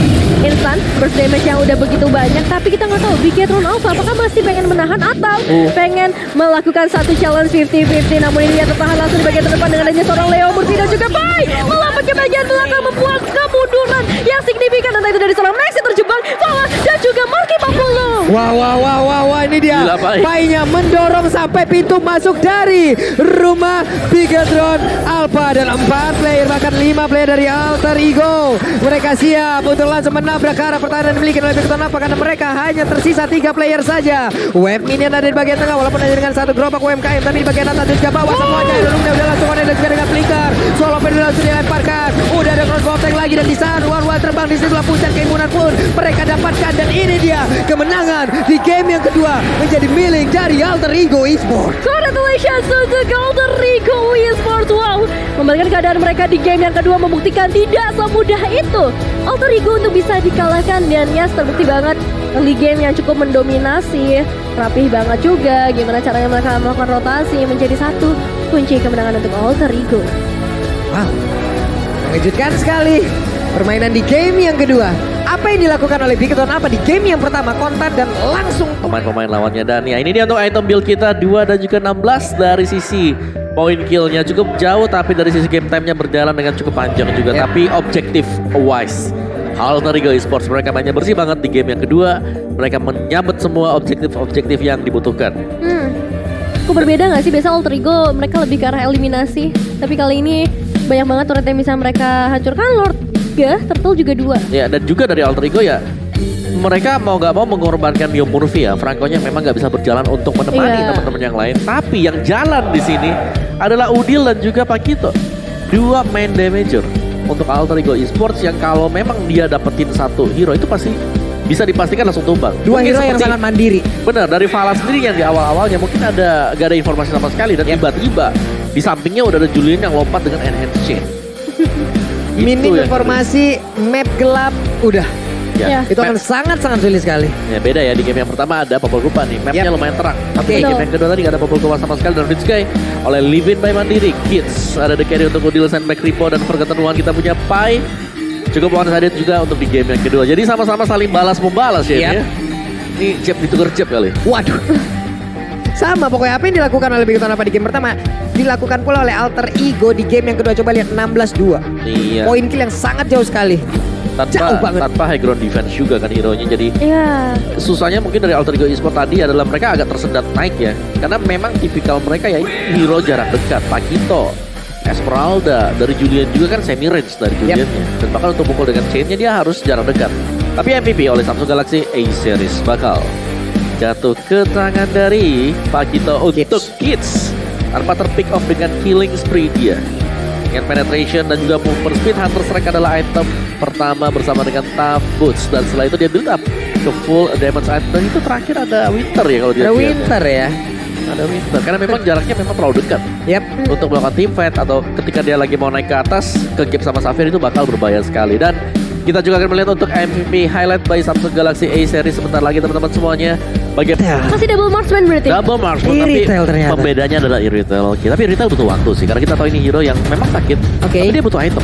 S2: instant burst damage yang udah begitu banyak, tapi kita nggak tahu Bigetron Alpha apakah masih pengen menahan atau pengen melakukan satu challenge 50-50. Namun ini dia tertahan langsung di bagian terdepan dengan adanya seorang Leo Murphy dan juga Pai melambat ke bagian belakang, membuat kemunduran yang signifikan, entah itu dari seorang Maxi terjebak, Fala dan juga Marky Papulu.
S1: Wah, ini dia.
S3: Gila, Pai.
S1: Painya mendorong sampai pintu masuk dari rumah Bigetron Alpha, dan 4 player bahkan 5 player dari Alter Ego. Mereka siap untuk langsung menabrak ke arah pertahanan yang dimiliki oleh Bigetron Alpha karena mereka hanya tersisa 3 player saja. Web minion ada di bagian tengah walaupun hanya dengan satu gerobak UMKM, tapi di bagian atas dan juga bawah semuanya. Rumahnya udah langsung ada juga dengan flicker. Solo pen langsung dilemparkan. Udah ada crossbow tank lagi dan di sana War terbang di sebelah pusat keimunan pun mereka dapatkan, dan ini dia kemenangan di game yang kedua menjadi milik dari Alter Ego Esports.
S2: Congratulations untuk Alter Ego Esports. Wow, membalikan keadaan mereka di game yang kedua, membuktikan tidak semudah itu Alter Ego untuk bisa dikalahkan, dan yes, terbukti banget early game yang cukup mendominasi, rapih banget juga gimana caranya mereka melakukan rotasi, menjadi satu kunci kemenangan untuk Alter Ego.
S1: Wow, mengejutkan sekali permainan di game yang kedua. Apa yang dilakukan oleh Bigetron Alpha di game yang pertama, kontak dan langsung
S3: Pemain-pemain lawannya, dan ya ini dia untuk item build kita 2 dan juga 16 dari sisi point killnya cukup jauh, tapi dari sisi game time-nya berjalan dengan cukup panjang juga.
S1: Yep.
S3: Tapi objektif wise, Alter Ego Esports mereka mainnya bersih banget di game yang kedua. Mereka menyabet semua objektif-objektif yang dibutuhkan.
S2: Kok berbeda gak sih? Biasa Alter Ego mereka lebih ke arah eliminasi, tapi kali ini banyak banget turret yang bisa mereka hancurkan. Lord 3, Turtle juga 2.
S3: Ya, dan juga dari Alter Ego ya, mereka mau nggak mau mengorbankan Mio Murphy ya. Franco-nya memang nggak bisa berjalan untuk menemani
S2: Iya.
S3: teman-teman yang lain. Tapi yang jalan di sini adalah Udil dan juga Pakito. 2 main damager untuk Alter Ego Esports yang kalau memang dia dapetin satu hero itu pasti bisa dipastikan langsung tumbang.
S1: 2
S3: Mungkin
S1: hero yang
S3: seperti-
S1: sangat mandiri.
S3: Benar, dari Fala sendiri yang di awal-awalnya mungkin gak ada informasi sama sekali, dan tiba-tiba di sampingnya udah ada Julian yang lompat dengan enhance chain.
S1: Minim
S3: yang-
S1: informasi, map gelap, udah.
S3: Ya,
S1: Itu akan sangat-sangat sulit sekali.
S3: ya beda ya, di game yang pertama ada Popol Kupa nih, mapnya
S1: Yep.
S3: lumayan terang. Tapi
S1: Oke.
S3: di game yang kedua tadi gak ada Popol Kupa sama sekali, dan Rich Guy oleh Livin by Mandiri. Kids ada the carry untuk Udil, Sandback Ripo, dan Forgotten One kita punya Pai. Cukup one sided juga untuk di game yang kedua. Jadi sama-sama saling balas-membalas ya.
S1: Yep.
S3: Ini ya. Ini jab ditukar jab kali.
S1: Waduh. Sama pokoknya apa yang dilakukan oleh Bigetron Alpha di game pertama dilakukan pula oleh Alter Ego di game yang kedua. Coba lihat 16-2.
S3: Iya.
S1: Poin kill yang sangat jauh sekali. jauh banget.
S3: Tanpa high ground defense juga kan hero-nya. Jadi
S2: Iya.
S3: susahnya mungkin dari Alter Ego Esports tadi adalah mereka agak tersendat naik ya. Karena memang tipikal mereka ya hero jarak dekat. Pakito, Esmeralda, dari Julian juga kan semi range dari Juliannya. Dan bahkan untuk pukul dengan chainnya dia harus jarak dekat. Tapi MVP oleh Samsung Galaxy A-Series bakal jatuh ke tangan dari Pakito untuk Kids. Tanpa terpick off dengan killing spree dia. Dengan penetration dan juga movement speed, Hunter Strike adalah item pertama bersama dengan Tough Boots. Dan setelah itu dia build up ke full damage item. Dan itu terakhir ada Winter ya kalau dia
S1: Ada
S3: lihat.
S1: Winter ya.
S3: Ada Winter, karena memang jaraknya memang terlalu dekat.
S1: Yap.
S3: Untuk melakukan team fight atau ketika dia lagi mau naik ke atas ke gap sama Safir itu bakal berbahaya sekali. Dan kita juga akan melihat untuk MVP highlight by Samsung Galaxy A-Series sebentar lagi teman-teman semuanya. Bagaimana?
S2: Masih double marksman berarti?
S3: Double marksman, tapi
S1: Irritail ternyata.
S3: pembedanya adalah Irritail. Tapi Irritail butuh waktu sih, karena kita tahu ini hero yang memang sakit.
S1: Oke.
S3: Tapi dia butuh item.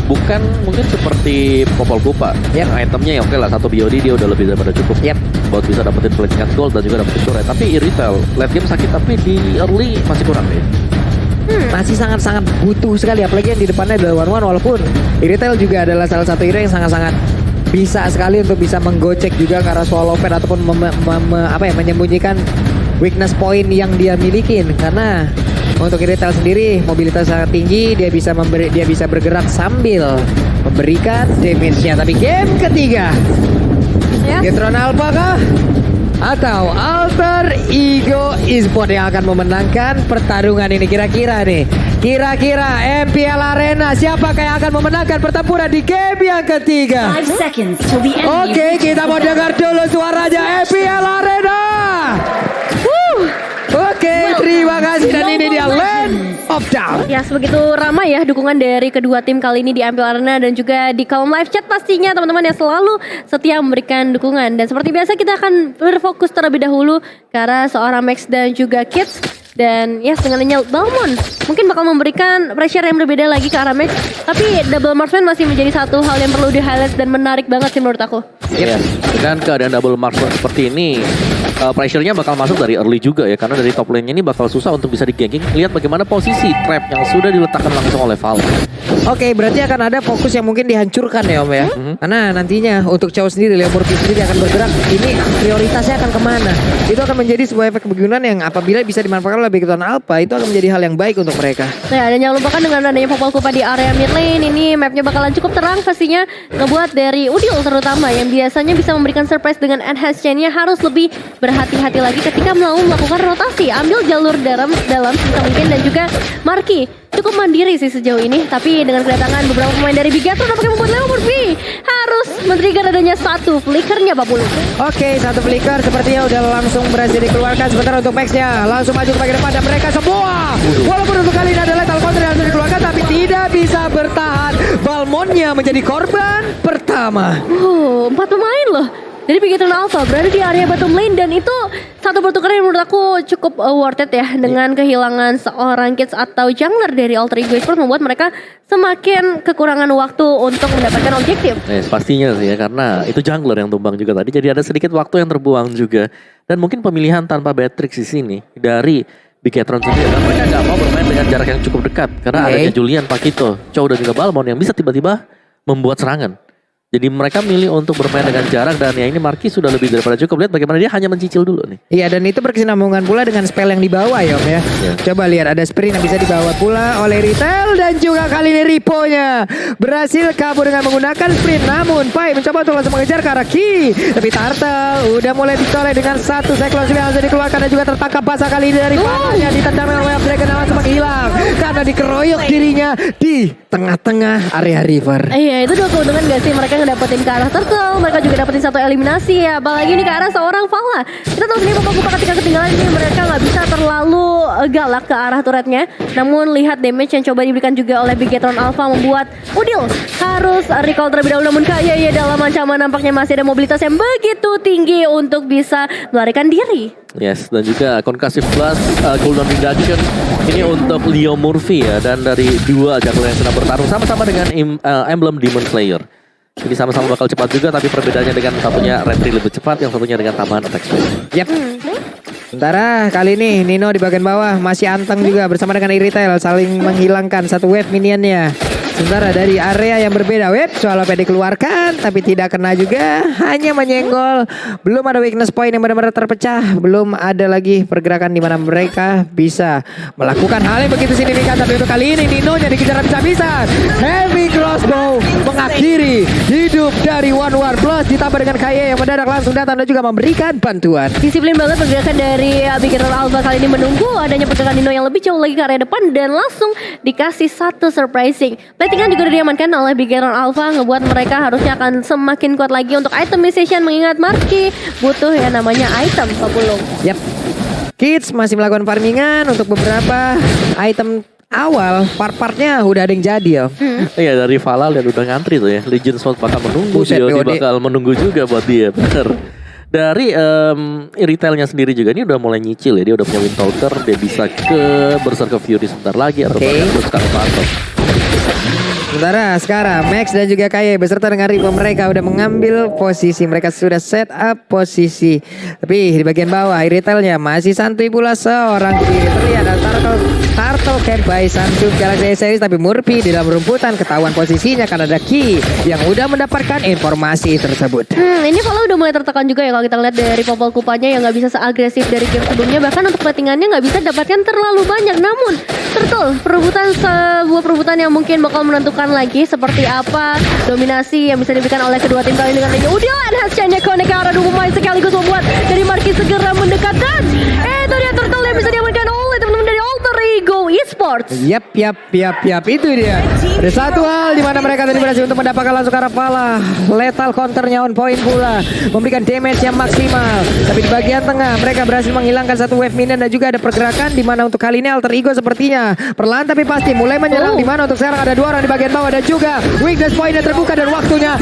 S3: Bukan mungkin seperti Popol Kupa.
S1: Yap.
S3: Yang itemnya ya oke lah, 1 BOD dia udah lebih daripada cukup.
S1: Yap.
S3: Buat bisa dapetin platingan gold dan juga dapetin turret. Tapi Irritail, late game sakit tapi di early masih kurang deh.
S1: Masih sangat-sangat butuh sekali, apalagi yang di depannya adalah One walaupun Irritail juga adalah salah satu hero yang sangat-sangat bisa sekali untuk bisa menggocek juga ke arah swallow pen ataupun menyembunyikan weakness point yang dia miliki, karena untuk Irritail sendiri mobilitas sangat tinggi, dia bisa bergerak sambil memberikan damage-nya. Tapi game ketiga
S2: Ya.
S1: Bigetron Alpha kah atau Alter Ego Esport yang akan memenangkan pertarungan ini kira-kira nih? Kira-kira MPL Arena siapakah yang akan memenangkan pertempuran di game yang ketiga?
S4: 5 seconds till the end.
S1: Oke, kita mau dengar dulu suaranya MPL Arena. Oke, terima kasih dan ini dia Land of Down.
S2: Ya, sebegitu ramai ya dukungan dari kedua tim kali ini di MPL Arena dan juga di kolom live chat pastinya teman-teman yang selalu setia memberikan dukungan. Dan seperti biasa kita akan berfokus terlebih dahulu ke arah seorang Max dan juga Kids. Dan ya dengan Balmond mungkin bakal memberikan pressure yang berbeda lagi ke arah Max. Tapi double marksman masih menjadi satu hal yang perlu di-highlight dan menarik banget sih menurut aku.
S3: Iya, dengan keadaan double marksman seperti ini, pressure-nya bakal masuk dari early juga ya, karena dari top lane-nya ini bakal susah untuk bisa di-ganking. Lihat bagaimana posisi trap yang sudah diletakkan langsung oleh Val.
S1: Oke, berarti akan ada fokus yang mungkin dihancurkan ya Om ya. Karena nantinya untuk Chow sendiri, Leo Murphy sendiri akan bergerak. Ini prioritasnya akan kemana? Itu akan menjadi sebuah efek kegunaan yang apabila bisa dimanfaatkan oleh Big Town Alpha, itu akan menjadi hal yang baik untuk mereka.
S2: Nah, dan jangan lupakan dengan adanya Popol Kupa di area mid lane ini mapnya bakalan cukup terang pastinya, ngebuat dari Udil terutama yang biasanya bisa memberikan surprise dengan enhance chain-nya harus lebih berhati-hati lagi ketika mau melakukan rotasi, ambil jalur dalam sebisa mungkin. Dan juga Marky cukup mandiri sih sejauh ini, tapi dengan kedatangan beberapa pemain dari Bigatron nampaknya membuat Leo Murphy harus men-trigger adanya satu flickernya Pak Bulu.
S1: Oke, satu flicker sepertinya udah langsung berhasil dikeluarkan. Sebentar untuk Max-nya langsung maju ke bagian depan dan mereka semua walaupun untuk kali ini ada lethal counter yang langsung dikeluarkan tapi tidak bisa bertahan. Balmondnya menjadi korban pertama.
S2: 4 pemain loh dari Bigatron Alpha berada di area bottom lane, dan itu satu pertukaran yang menurut aku cukup worth it ya, dengan kehilangan seorang Kids atau jungler dari Alter Ego Esport membuat mereka semakin kekurangan waktu untuk mendapatkan objektif.
S3: Pastinya sih ya, karena itu jungler yang tumbang juga tadi, jadi ada sedikit waktu yang terbuang juga. Dan mungkin pemilihan tanpa Beatrix di sini dari Bigatron sendiri, dan mereka gak mau bermain dengan jarak yang cukup dekat karena adanya Julian, Pakito, Chow dan juga Balmond yang bisa tiba-tiba membuat serangan. Jadi mereka milih untuk bermain dengan jarak, dan ya ini Marky sudah lebih daripada cukup. Lihat bagaimana dia hanya mencicil dulu nih.
S1: Iya, dan itu berkesinambungan pula dengan spell yang dibawa ya Om ya. Coba lihat ada sprint yang bisa dibawa pula oleh Retail, dan juga kali ini Ripo-nya berhasil kabur dengan menggunakan sprint. Namun Pai mencoba untuk langsung mengejar ke arah Ki, tapi Turtle udah mulai ditoleh dengan satu cyclone yang langsung dikeluarkan dan juga tertangkap basah kali ini dari panahnya. Ditendang dengan Wave Dragon yang langsung menghilang karena dikeroyok dirinya di tengah-tengah area river.
S2: Iya, itu dua keuntungan gak sih mereka ngedapetin ke arah Turtle, mereka juga dapetin satu eliminasi ya, apalagi ini ke arah seorang Vala. Kita tahu sendiri Popol Kupa ketika ketinggalan ini mereka gak bisa terlalu galak ke arah turretnya. Namun lihat damage yang coba diberikan juga oleh Bigatron Alpha membuat Udil harus recall terlebih dahulu. Namun Kaya ya dalam ancaman, nampaknya masih ada mobilitas yang begitu tinggi untuk bisa melarikan diri.
S3: Yes, dan juga Concussive Blast, cooldown reduction ini untuk Leo Murphy ya. Dan dari dua jungler yang sedang bertarung sama-sama dengan emblem Demon Slayer. Jadi sama-sama bakal cepat juga, tapi perbedaannya dengan satunya retry lebih cepat, yang satunya dengan tambahan attack speed.
S1: Yap. Sementara kali ini Nino di bagian bawah masih anteng juga bersama dengan Iritail, saling menghilangkan satu wave minionnya. Sementara dari area yang berbeda, wave Swallow dikeluarkan tapi tidak kena juga, hanya menyenggol. Belum ada weakness point yang benar-benar terpecah, belum ada lagi pergerakan di mana mereka bisa melakukan hal yang begitu signifikan. Tapi untuk kali ini Nino-nya dikejar habis-habisan. Heavy crossbow mengakhiri hidup dari One War Plus, ditambah dengan Kaye yang mendadak langsung datang dan juga memberikan bantuan.
S2: Disiplin banget pergerakan dari Bigatron Alpha kali ini, menunggu adanya pergerakan Nino yang lebih jauh lagi ke area depan dan langsung dikasih satu surprising. Platingan juga udah diamankan oleh Bigatron Alpha, ngebuat mereka harusnya akan semakin kuat lagi untuk itemization, mengingat Marky butuh yang namanya item Papulung.
S1: Yap. Kids masih melakukan farmingan untuk beberapa item awal, part-partnya udah ada yang jadi ya.
S3: Iya, dari Vala lihat udah ngantri tuh ya. Legion Sword bakal menunggu,
S1: Buset,
S3: dia
S1: BOD.
S3: bakal menunggu juga buat dia, bener. Dari retailnya sendiri juga ini udah mulai nyicil ya. Dia udah punya Windtalker, dia bisa ke Berserker Fury sebentar lagi atau bahkan terus ke Alpha.
S1: Sementara sekarang Max dan juga Kaye beserta dengan Ripo mereka udah mengambil posisi. Mereka sudah set up posisi. Tapi di bagian bawah Iritelnya masih santuy pula seorang kiri. Terlihat ada Turtle battle camp by Samsung Galaxy S Series, tapi Murphy di dalam rumputan ketahuan posisinya karena ada Ki yang udah mendapatkan informasi tersebut.
S2: Ini Valla udah mulai tertekan juga ya kalau kita lihat dari Popol Kupanya yang nggak bisa seagresif dari game sebelumnya, bahkan untuk platingannya nggak bisa dapatkan terlalu banyak. Namun Turtle sebuah perebutan yang mungkin bakal menentukan lagi seperti apa dominasi yang bisa diberikan oleh kedua tim kali ini dengan adanya Udil. Enhanced chain-nya connect ke arah dua pemain sekaligus membuat dari Marquis segera mendekat dan itu dia Turtle yang bisa diamankan oleh teman-teman dari Alter Ego Esports.
S1: Yap, itu dia. Ada satu hal di mana mereka tadi berhasil untuk mendapatkan langsung arah Valla. Lethal counternya on point pula, memberikan damage yang maksimal. Tapi di bagian tengah mereka berhasil menghilangkan satu wave minion dan juga ada pergerakan di mana untuk kali ini Alter Ego sepertinya perlahan tapi pasti mulai menyerang. Di mana untuk sekarang ada dua orang di bagian bawah dan juga weakness point terbuka dan waktunya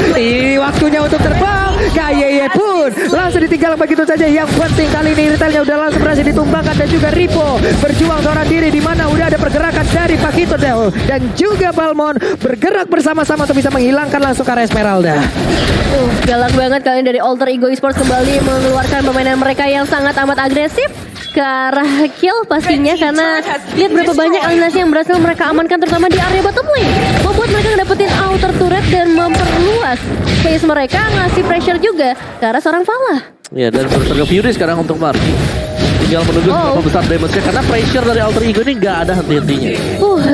S1: untuk terbang. Kayeye pun langsung ditinggal begitu saja. Yang penting kali ini retailnya udah langsung berhasil ditumbangkan dan juga Ripo berjuang seorang diri di mana udah ada pergerakan dari Pakito dan juga Balmon bergerak bersama-sama untuk bisa menghilangkan langsung ke arah Esmeralda.
S2: Galak banget kali ini dari Alter Ego Esports kembali mengeluarkan permainan mereka yang sangat amat agresif ke arah kill pastinya, karena lihat berapa banyak aliansi yang berhasil mereka amankan terutama di area bottom lane, membuat mereka ngedapetin outer turret dan memperluas space mereka, ngasih pressure juga ke arah seorang Valla.
S3: Ya, dan berterga Fury sekarang untuk Marky. Tinggal menunggu berapa besar damage-nya karena pressure dari Alter Ego ini nggak ada henti-hentinya.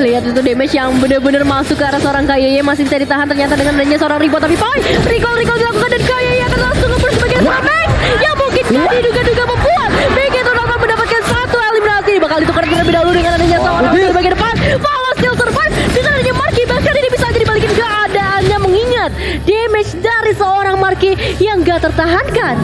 S2: Lihat itu damage yang benar-benar masuk ke arah seorang Kayeye, masih bisa ditahan ternyata dengan adanya seorang Ripo, tapi recall dilakukan dan Kayeye akan langsung nge-burst sebagai serangan yang mungkin gak diduga-duga membuat begitu akan mendapatkan satu eliminasi. Bakal ditukar terlebih dahulu dengan adanya seorang di bagian depan. Valla still survive dengan adanya Marky, bahkan ini bisa jadi balikin keadaannya mengingat damage dari seorang Marky yang gak tertahankan.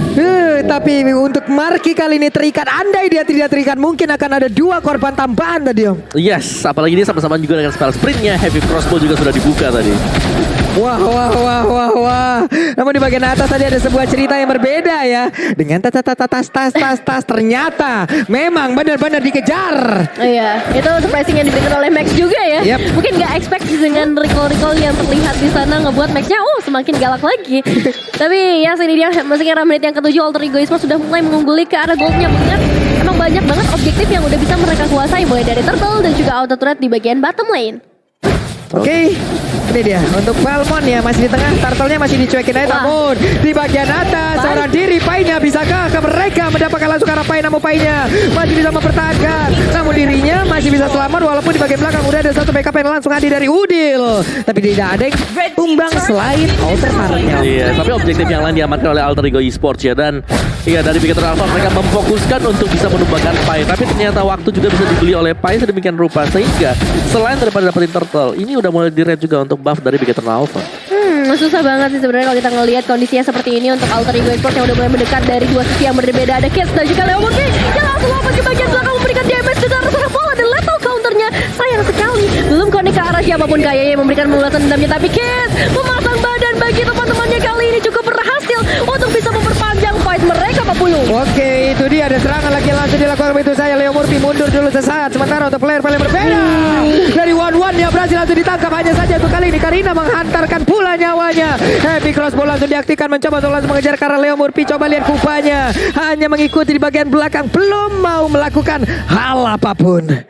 S1: Tapi untuk Marky kali ini terikat, andai dia tidak terikat mungkin akan ada dua korban tambahan tadi Om.
S3: Yes, apalagi dia sama-sama juga dengan spell sprintnya. Heavy crossbow juga sudah dibuka tadi.
S1: Wah. Namun di bagian atas tadi ada sebuah cerita yang berbeda ya. Dengan tas ternyata memang benar-benar dikejar.
S2: Iya, itu surprising yang diberikan oleh Max juga ya. Mungkin nggak expect dengan recall yang terlihat di sana ngebuat Max-nya semakin galak lagi. Tapi ya sini dia masih era menit yang ke-7 Alter Ego Esports sudah mulai mengungguli ke arah goldnya. Mengingat emang banyak banget objektif yang udah bisa mereka kuasai, mulai dari turtle dan juga auto turret di bagian bottom lane.
S1: Oke. Ini dia untuk Balmon ya, masih di tengah, turtle-nya masih dicuekin aja. Namun di bagian atas seorang diri Painya, bisakah mereka mendapatkan langsung arah Pai, namun Painya masih bisa mempertahankan, namun dirinya masih bisa selamat walaupun di bagian belakang udah ada satu backup yang langsung hadir dari Udil, tapi tidak ada yang tumbang selain Outer Turret-nya.
S3: Iya, tapi objektif yang lain diamankan oleh Alter Ego Esports ya, dan iya dari Bigator Alpha mereka memfokuskan untuk bisa menumbangkan Pai, tapi ternyata waktu juga bisa dibeli oleh Pai sedemikian rupa sehingga selain daripada dapetin turtle, ini udah mulai di-red juga untuk buff dari Bigator Alpha.
S2: Susah banget sih sebenarnya kalau kita ngelihat kondisinya seperti ini untuk Alter Ego Esports yang udah mulai mendekat dari dua sisi yang berbeda. Ada Kids dan juga Leo Murphy yang langsung lompat ke bagian belakang memberikan damage dengan arah bola dan lethal counternya. Sayang sekali belum connect ke arah siapapun Kayeye yang memberikan pembalasan dendamnya, tapi Kids memasang badan bagi teman-temannya kali ini cukup berhasil untuk bisa memperpanjang fight mereka, Pak Puyuh.
S1: Oke, itu dia ada serangan lagi yang langsung dilakukan begitu saya. Leo Murphy mundur dulu sesaat, sementara untuk player berbeda dari one yang berhasil langsung ditangkap. Hanya saja untuk kali ini Karina menghantarkan pula nyawanya. Heavy crossbow langsung diaktifkan mencoba untuk langsung mengejar karena Leo Murphy. Coba lihat kupanya, hanya mengikuti di bagian belakang, belum mau melakukan hal apapun.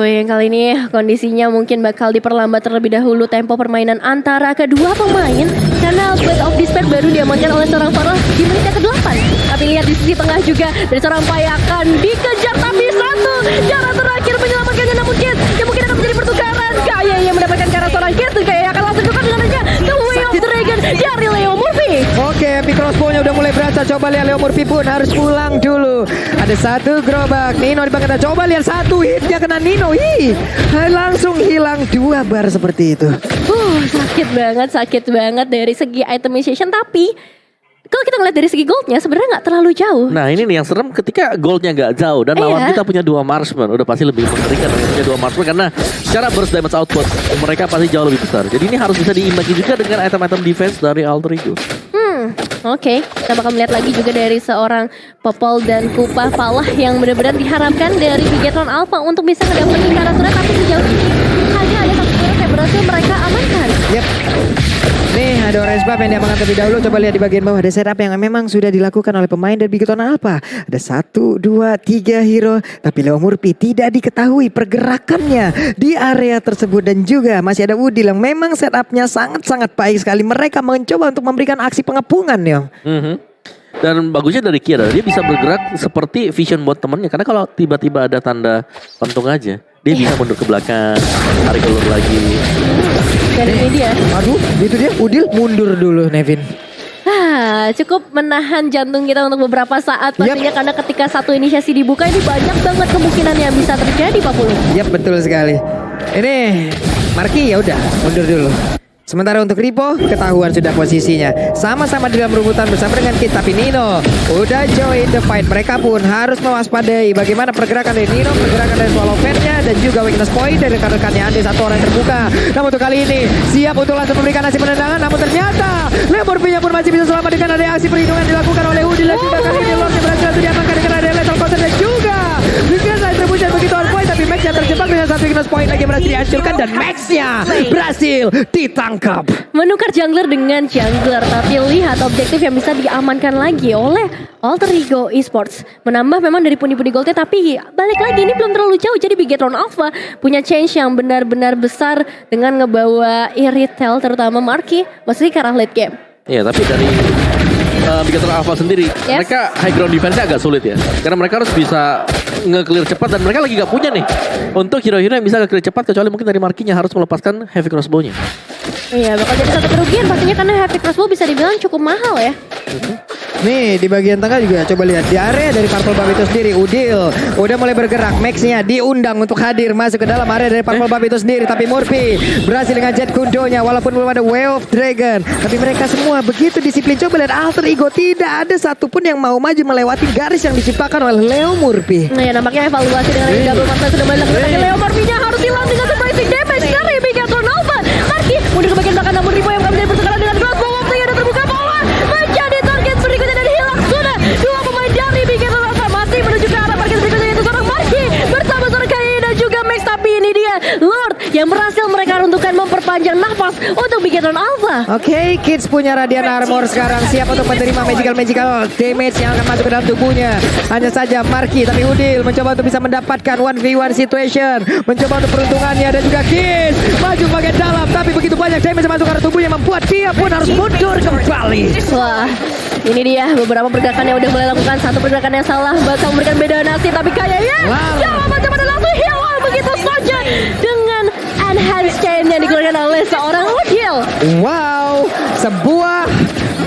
S2: Yang kali ini kondisinya mungkin bakal diperlambat terlebih dahulu tempo permainan antara kedua pemain karena Blade of Despair baru diamankan oleh seorang Farah di menit ke-8. Tapi lihat di sisi tengah juga dari seorang Pai akan dikejar, tapi satu cara terakhir menyelamatkannya, namun Kids yang mungkin akan menjadi pertukaran. Kayaknya yang mendapatkan ke arah seorang Kids dan kayaknya akan langsung tukar dengan adanya The Way of Dragon dari Leo Murphy.
S1: Oke, Heavy crossbow-nya udah mulai berasa. Coba lihat Leo Murphy pun harus pulang dulu. Ada satu gerobak Nino di bagian atas. Coba lihat satu hitnya kena Nino. Langsung hilang 2 bar seperti itu.
S2: Sakit banget dari segi itemization, tapi kalau kita ngeliat dari segi goldnya sebenarnya nggak terlalu jauh.
S3: Nah ini nih yang serem ketika goldnya nggak jauh dan lawan kita punya 2 marksman, udah pasti lebih mengerikan punya 2 marksman karena secara burst damage output mereka pasti jauh lebih besar. Jadi ini harus bisa diimbangi juga dengan item-item defense dari Alter Ego.
S2: Oke, kita bakal melihat lagi juga dari seorang Popol dan Kupa Valla yang benar-benar diharapkan dari Bigatron Alpha untuk bisa mendapatkan karakternya, tapi sejauh ini hanya ada satu turret yang berhasil mereka amankan.
S1: Yep. Nih ada orange buff yang diamankan terlebih dahulu. Coba lihat di bagian bawah ada setup yang memang sudah dilakukan oleh pemain dari Bigoton Alpha. Ada 1, 2, 3 hero. Tapi Leo Murphy tidak diketahui pergerakannya di area tersebut. Dan juga masih ada Udil yang memang setupnya sangat-sangat baik sekali. Mereka mencoba untuk memberikan aksi pengepungan ya.
S3: Dan bagusnya dari Kira, dia bisa bergerak seperti vision buat temennya. Karena kalau tiba-tiba ada tanda pentung aja, dia bisa mundur ke belakang, tarik ulur lagi.
S2: Dan ini dia.
S1: Aduh, itu dia Udil mundur dulu Nevin.
S2: Cukup menahan jantung kita untuk beberapa saat pastinya karena ketika satu inisiasi dibuka ini banyak banget kemungkinan yang bisa terjadi Pak Pulu.
S1: Yap, betul sekali. Ini Marki ya udah mundur dulu. Sementara untuk Ripo, ketahuan sudah posisinya. Sama-sama di dalam rebutan bersama dengan Kid. Tapi Nino udah join the fight. Mereka pun harus mewaspadai bagaimana pergerakan dari Nino, pergerakan dari Swallow Fan-nya, dan juga weakness point dari rekan-rekannya. Ada satu orang yang terbuka. Namun untuk kali ini siap untuk langsung memberikan aksi penendangan. Namun ternyata Leo Murphy pun masih bisa selamat dengan ada aksi perlindungan dilakukan oleh Udil. Dan juga kali ini Lordnya berhasil diamankan dengan ada lethal counter dan juga Weakness Retribution begitu on point. Tapi Max-nya terjebak dengan satu weakness point lagi berhasil dihancurkan. Dan Max-nya berhasil ditangkap.
S2: Menukar jungler dengan jungler, tapi lihat objektif yang bisa diamankan lagi oleh Alter Ego Esports. Menambah memang dari pundi-pundi goldnya, tapi balik lagi ini belum terlalu jauh. Jadi Bigetron Alpha punya change yang benar-benar besar dengan ngebawa Irithel terutama Marky masih ke arah late game.
S3: Iya, tapi dari Bigetron Alpha sendiri, mereka high ground defense-nya agak sulit ya. Karena mereka harus bisa nge-clear cepat dan mereka lagi gak punya nih untuk hero-hero yang bisa nge-clear cepat, kecuali mungkin dari Marky-nya harus melepaskan heavy crossbow-nya.
S2: Iya, bakal jadi satu kerugian pastinya karena heavy crossbow bisa dibilang cukup mahal ya.
S1: Nih di bagian tengah juga coba lihat di area dari Purple Buff itu sendiri. Udil udah mulai bergerak, Max-nya diundang untuk hadir masuk ke dalam area dari Purple Buff itu sendiri. Tapi Murphy berhasil dengan jet kundonya walaupun belum ada Way of Dragon. Tapi mereka semua begitu disiplin. Coba lihat Alter Ego, tidak ada satupun yang mau maju melewati garis yang diciptakan oleh Leo Murphy.
S2: Nah ya nampaknya evaluasi dengan double master sudah mulai dilakukan. Tapi Leo Murphy-nya harus hilang dengan surprising damage dari Bigetron Alpha. Marky mundur ke bagian belakang namun Ripo yang menjadi bertekanan dengan crossbow. Waktunya ada terbuka bola menjadi target berikutnya dan hilang sudah. Dua pemain dari Bigetron Alpha masih menuju ke arah target berikutnya yaitu seorang Marky bersama seorang Kai dan juga Max. Tapi ini dia Lord yang berhasil mereka runtuhkan memperpanjang nafas untuk Bigetron Alpha.
S1: Oke, Kids punya Radiant Armor sekarang siap untuk menerima magical damage yang akan masuk ke dalam tubuhnya. Hanya saja Marky, tapi Udil mencoba untuk bisa mendapatkan 1v1 situation, mencoba untuk peruntungannya dan juga Kids maju bagian dalam, tapi begitu banyak damage masuk ke arah tubuhnya membuat dia pun harus mundur kembali.
S2: Wah, ini dia beberapa pergerakan yang udah mulai lakukan. Satu pergerakan yang salah bakal memberikan beda nasib, tapi kayaknya jangan macam-macam dan langsung hilang begitu saja dengan enhanced chain yang dikeluarkan oleh seorang Udil.
S1: Wow, sebuah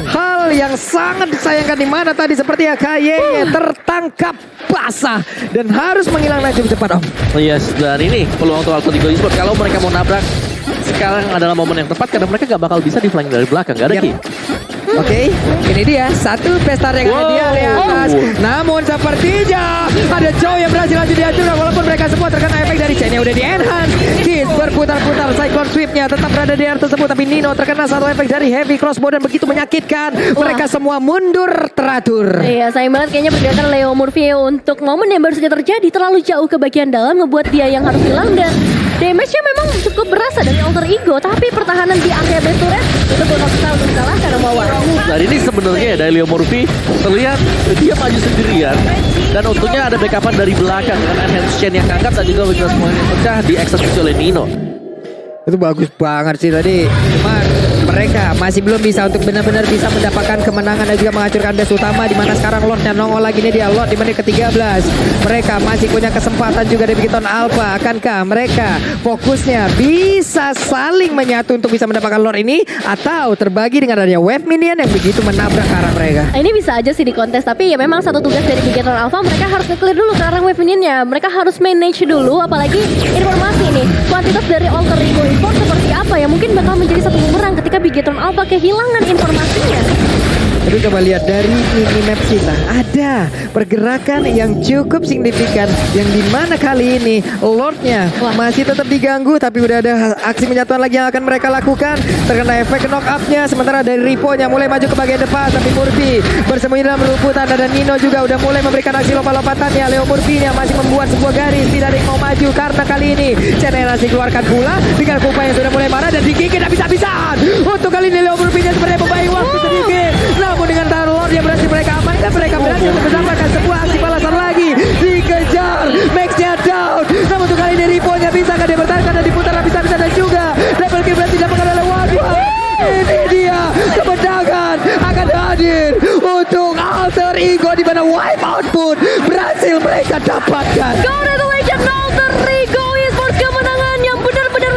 S1: hal yang sangat disayangkan di mana tadi seperti KY tertangkap basah dan harus menghilang dengan cukup cepat Om.
S3: Yes, dan ini peluang untuk Alter Ego Esports kalau mereka mau nabrak sekarang adalah momen yang tepat karena mereka gak bakal bisa di flank dari belakang, gak ada Ki.
S1: Oke, ini dia satu pesta yang ada di area atas. Namun sepertinya ada Joe yang berhasil laju dihancurkan walaupun mereka semua terkena efek dari chain yang udah di enhance. Kids berputar-putar, Cyclone Sweep-nya tetap berada di area tersebut, tapi Nino terkena satu efek dari heavy crossbow dan begitu menyakitkan. Mereka semua mundur teratur.
S2: Iya, sayang banget kayaknya pergerakan Leo Murphy untuk momen yang baru saja terjadi terlalu jauh ke bagian dalam ngebuat dia yang harus hilang dan damage-nya memang cukup berasa dari Alter Ego, tapi pertahanan di area base turret itu belum bisa untuk disalahkan Omawa.
S3: Dan ini sebenarnya ya dari Leo Murphy terlihat dia maju sendirian dan untungnya ada backupan dari belakang dengan enhance chain yang ngangkat dan juga weakness point yang pecah dieksekusi oleh Nino.
S1: Itu bagus banget sih tadi. Cuman mereka masih belum bisa untuk benar-benar bisa mendapatkan kemenangan dan juga menghancurkan base utama di mana sekarang Lordnya nongol lagi nih dia Lord di menit ke-13. Mereka masih punya kesempatan juga dari Bigetron Alpha. Akankah mereka fokusnya bisa saling menyatu untuk bisa mendapatkan Lord ini atau terbagi dengan adanya wave minion yang begitu menabrak ke arah mereka?
S2: Ini bisa aja sih di kontes, tapi ya memang satu tugas dari Bigetron Alpha, mereka harus nge-clear dulu ke arah wave minionnya. Mereka harus manage dulu, apalagi informasi nih kuantitas dari Alter Ego Esports seperti apa ya, mungkin bakal menjadi satu bumerang ketika Bigetron Alpha kehilangan informasinya.
S1: Tapi coba lihat dari minimap kita, ada pergerakan yang cukup signifikan yang dimana kali ini Lordnya masih tetap diganggu, tapi udah ada aksi penyatuan lagi yang akan mereka lakukan. Terkena efek knock up-nya, sementara dari Ripo-nya mulai maju ke bagian depan, tapi Murphy bersembunyi dalam rumputan dan Nino juga udah mulai memberikan aksi lompat-lompatannya. Leo Murphy-nya masih membuat sebuah garis, tidak ada yang mau maju maju karena kali ini Generasi keluarkan pula dengan Kupa yang sudah mulai marah dan digigit habis-habisan. Untuk kali ini Leo berpindah sebenarnya membayar waktu sedikit. Namun dengan Tarlord yang berhasil mereka amankan, mereka berhasil untuk mendapatkan sebuah aksi balasan lagi. Dikejar, Max-nya down. Namun untuk kali ini Ripo-nya bisa dia bertahan dan diputar habis-habisan dan juga double kill berhasil didapatkan oleh Wadu. Ini dia kemenangan akan hadir untuk Alter Ego di mana wipeout pun berhasil mereka dapatkan.
S2: Congratulations Alter Ego Esports, kemenangan yang benar-benar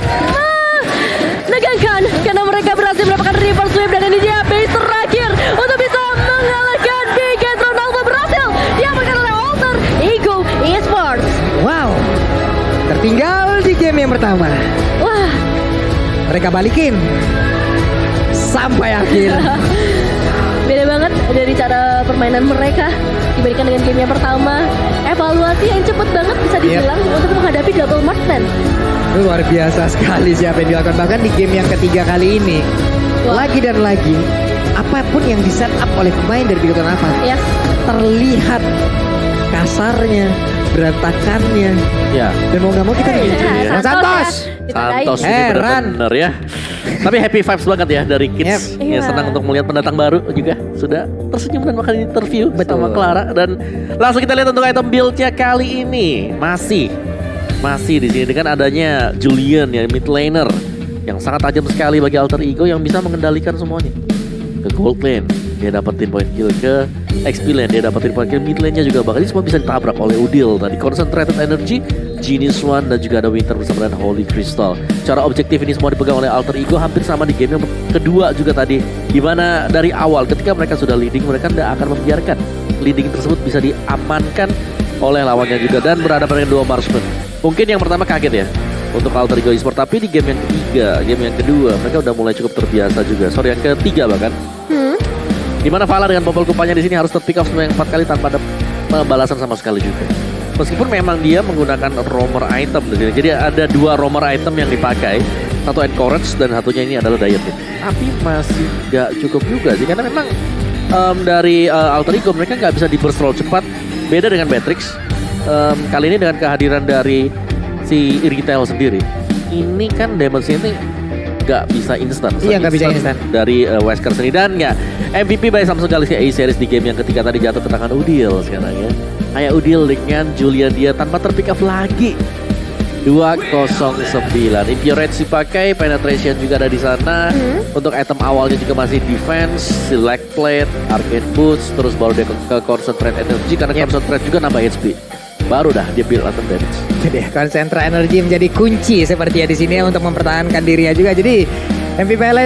S2: menegangkan karena mereka berhasil mendapatkan reverse sweep dan ini dia base terakhir untuk bisa mengalahkan Bigen. Ronaldo berhasil diamankan oleh Alter Ego Esports.
S1: Wow, tertinggal di game yang pertama.
S2: Wah,
S1: Mereka balikin sampai akhir.
S2: beda banget dari cara permainan mereka dibandingkan dengan game yang pertama. Evaluasi yang cepet banget bisa dibilang untuk menghadapi double marksman.
S1: Luar biasa sekali siapa yang dilakukan. Bahkan di game yang ketiga kali ini,
S2: Wah.
S1: lagi dan lagi, apapun yang di set up oleh pemain dari Bigoton Alpha,
S2: Yes.
S1: terlihat kasarnya, berantakannya.
S3: Ya,
S1: Dan mau nggak mau kita nih.
S3: Iya.
S1: Santos.
S3: Santos ini
S1: Heran.
S3: benar-benar ya. Tapi happy vibes banget ya dari Kids.
S2: Yep.
S3: Ya,
S2: Iya.
S3: senang untuk melihat pendatang baru juga sudah tersenyum dan makan interview
S1: Betul.
S3: sama Clara. Dan langsung kita lihat untuk item build-nya kali ini masih di sini dengan adanya Julian ya, mid laner yang sangat tajam sekali bagi Alter Ego yang bisa mengendalikan semuanya. Ke gold lane dia dapetin point kill, ke XP lane dia dapetin point kill, mid lane-nya juga bahkan ini semua bisa ditabrak oleh Udil tadi. Concentrated Energy, Genius One dan juga ada Winter bersama dengan Holy Crystal. Cara objektif ini semua dipegang oleh Alter Ego hampir sama di game yang kedua juga tadi, dimana dari awal ketika mereka sudah leading mereka tidak akan membiarkan leading tersebut bisa diamankan oleh lawannya juga dan berhadapan dengan dua marksman. Mungkin yang pertama kaget ya untuk Alter Ego Esports, tapi di game yang ketiga, game yang kedua mereka udah mulai cukup terbiasa juga. Sorry, yang ketiga bahkan. Dimana Vala dengan popol kupanya di sini harus terpick off yang 4 kali tanpa ada pembalasan sama sekali juga. Meskipun memang dia menggunakan roamer item di sini. Jadi ada 2 roamer item yang dipakai, satu encourage dan satunya ini adalah diet. Tapi masih gak cukup juga sih karena memang dari Alter Ego mereka nggak bisa di burst roll cepat. Beda dengan Matrix. Kali ini dengan kehadiran dari si Irgitael sendiri. Ini kan damage ini nggak bisa instan.
S1: Iya, nggak bisa instan.
S3: Dari Wesker sendiri dan ya MVP by Samsung Galaxy A Series di game yang ketiga tadi jatuh ke tangan Udil sekarang ya. Kayak Udil dengan Julian dia tanpa terpick up lagi. 209. Infuriate dipakai, penetration juga ada di sana. Untuk item awalnya juga masih defense, select plate, arcade boots, terus baru dia ke concentrate energy karena concentrate juga nambah HP. Baru dah dia build item damage.
S1: Jadi konsentra energi menjadi kunci seperti ya di sini untuk mempertahankan dirinya juga. Jadi MVP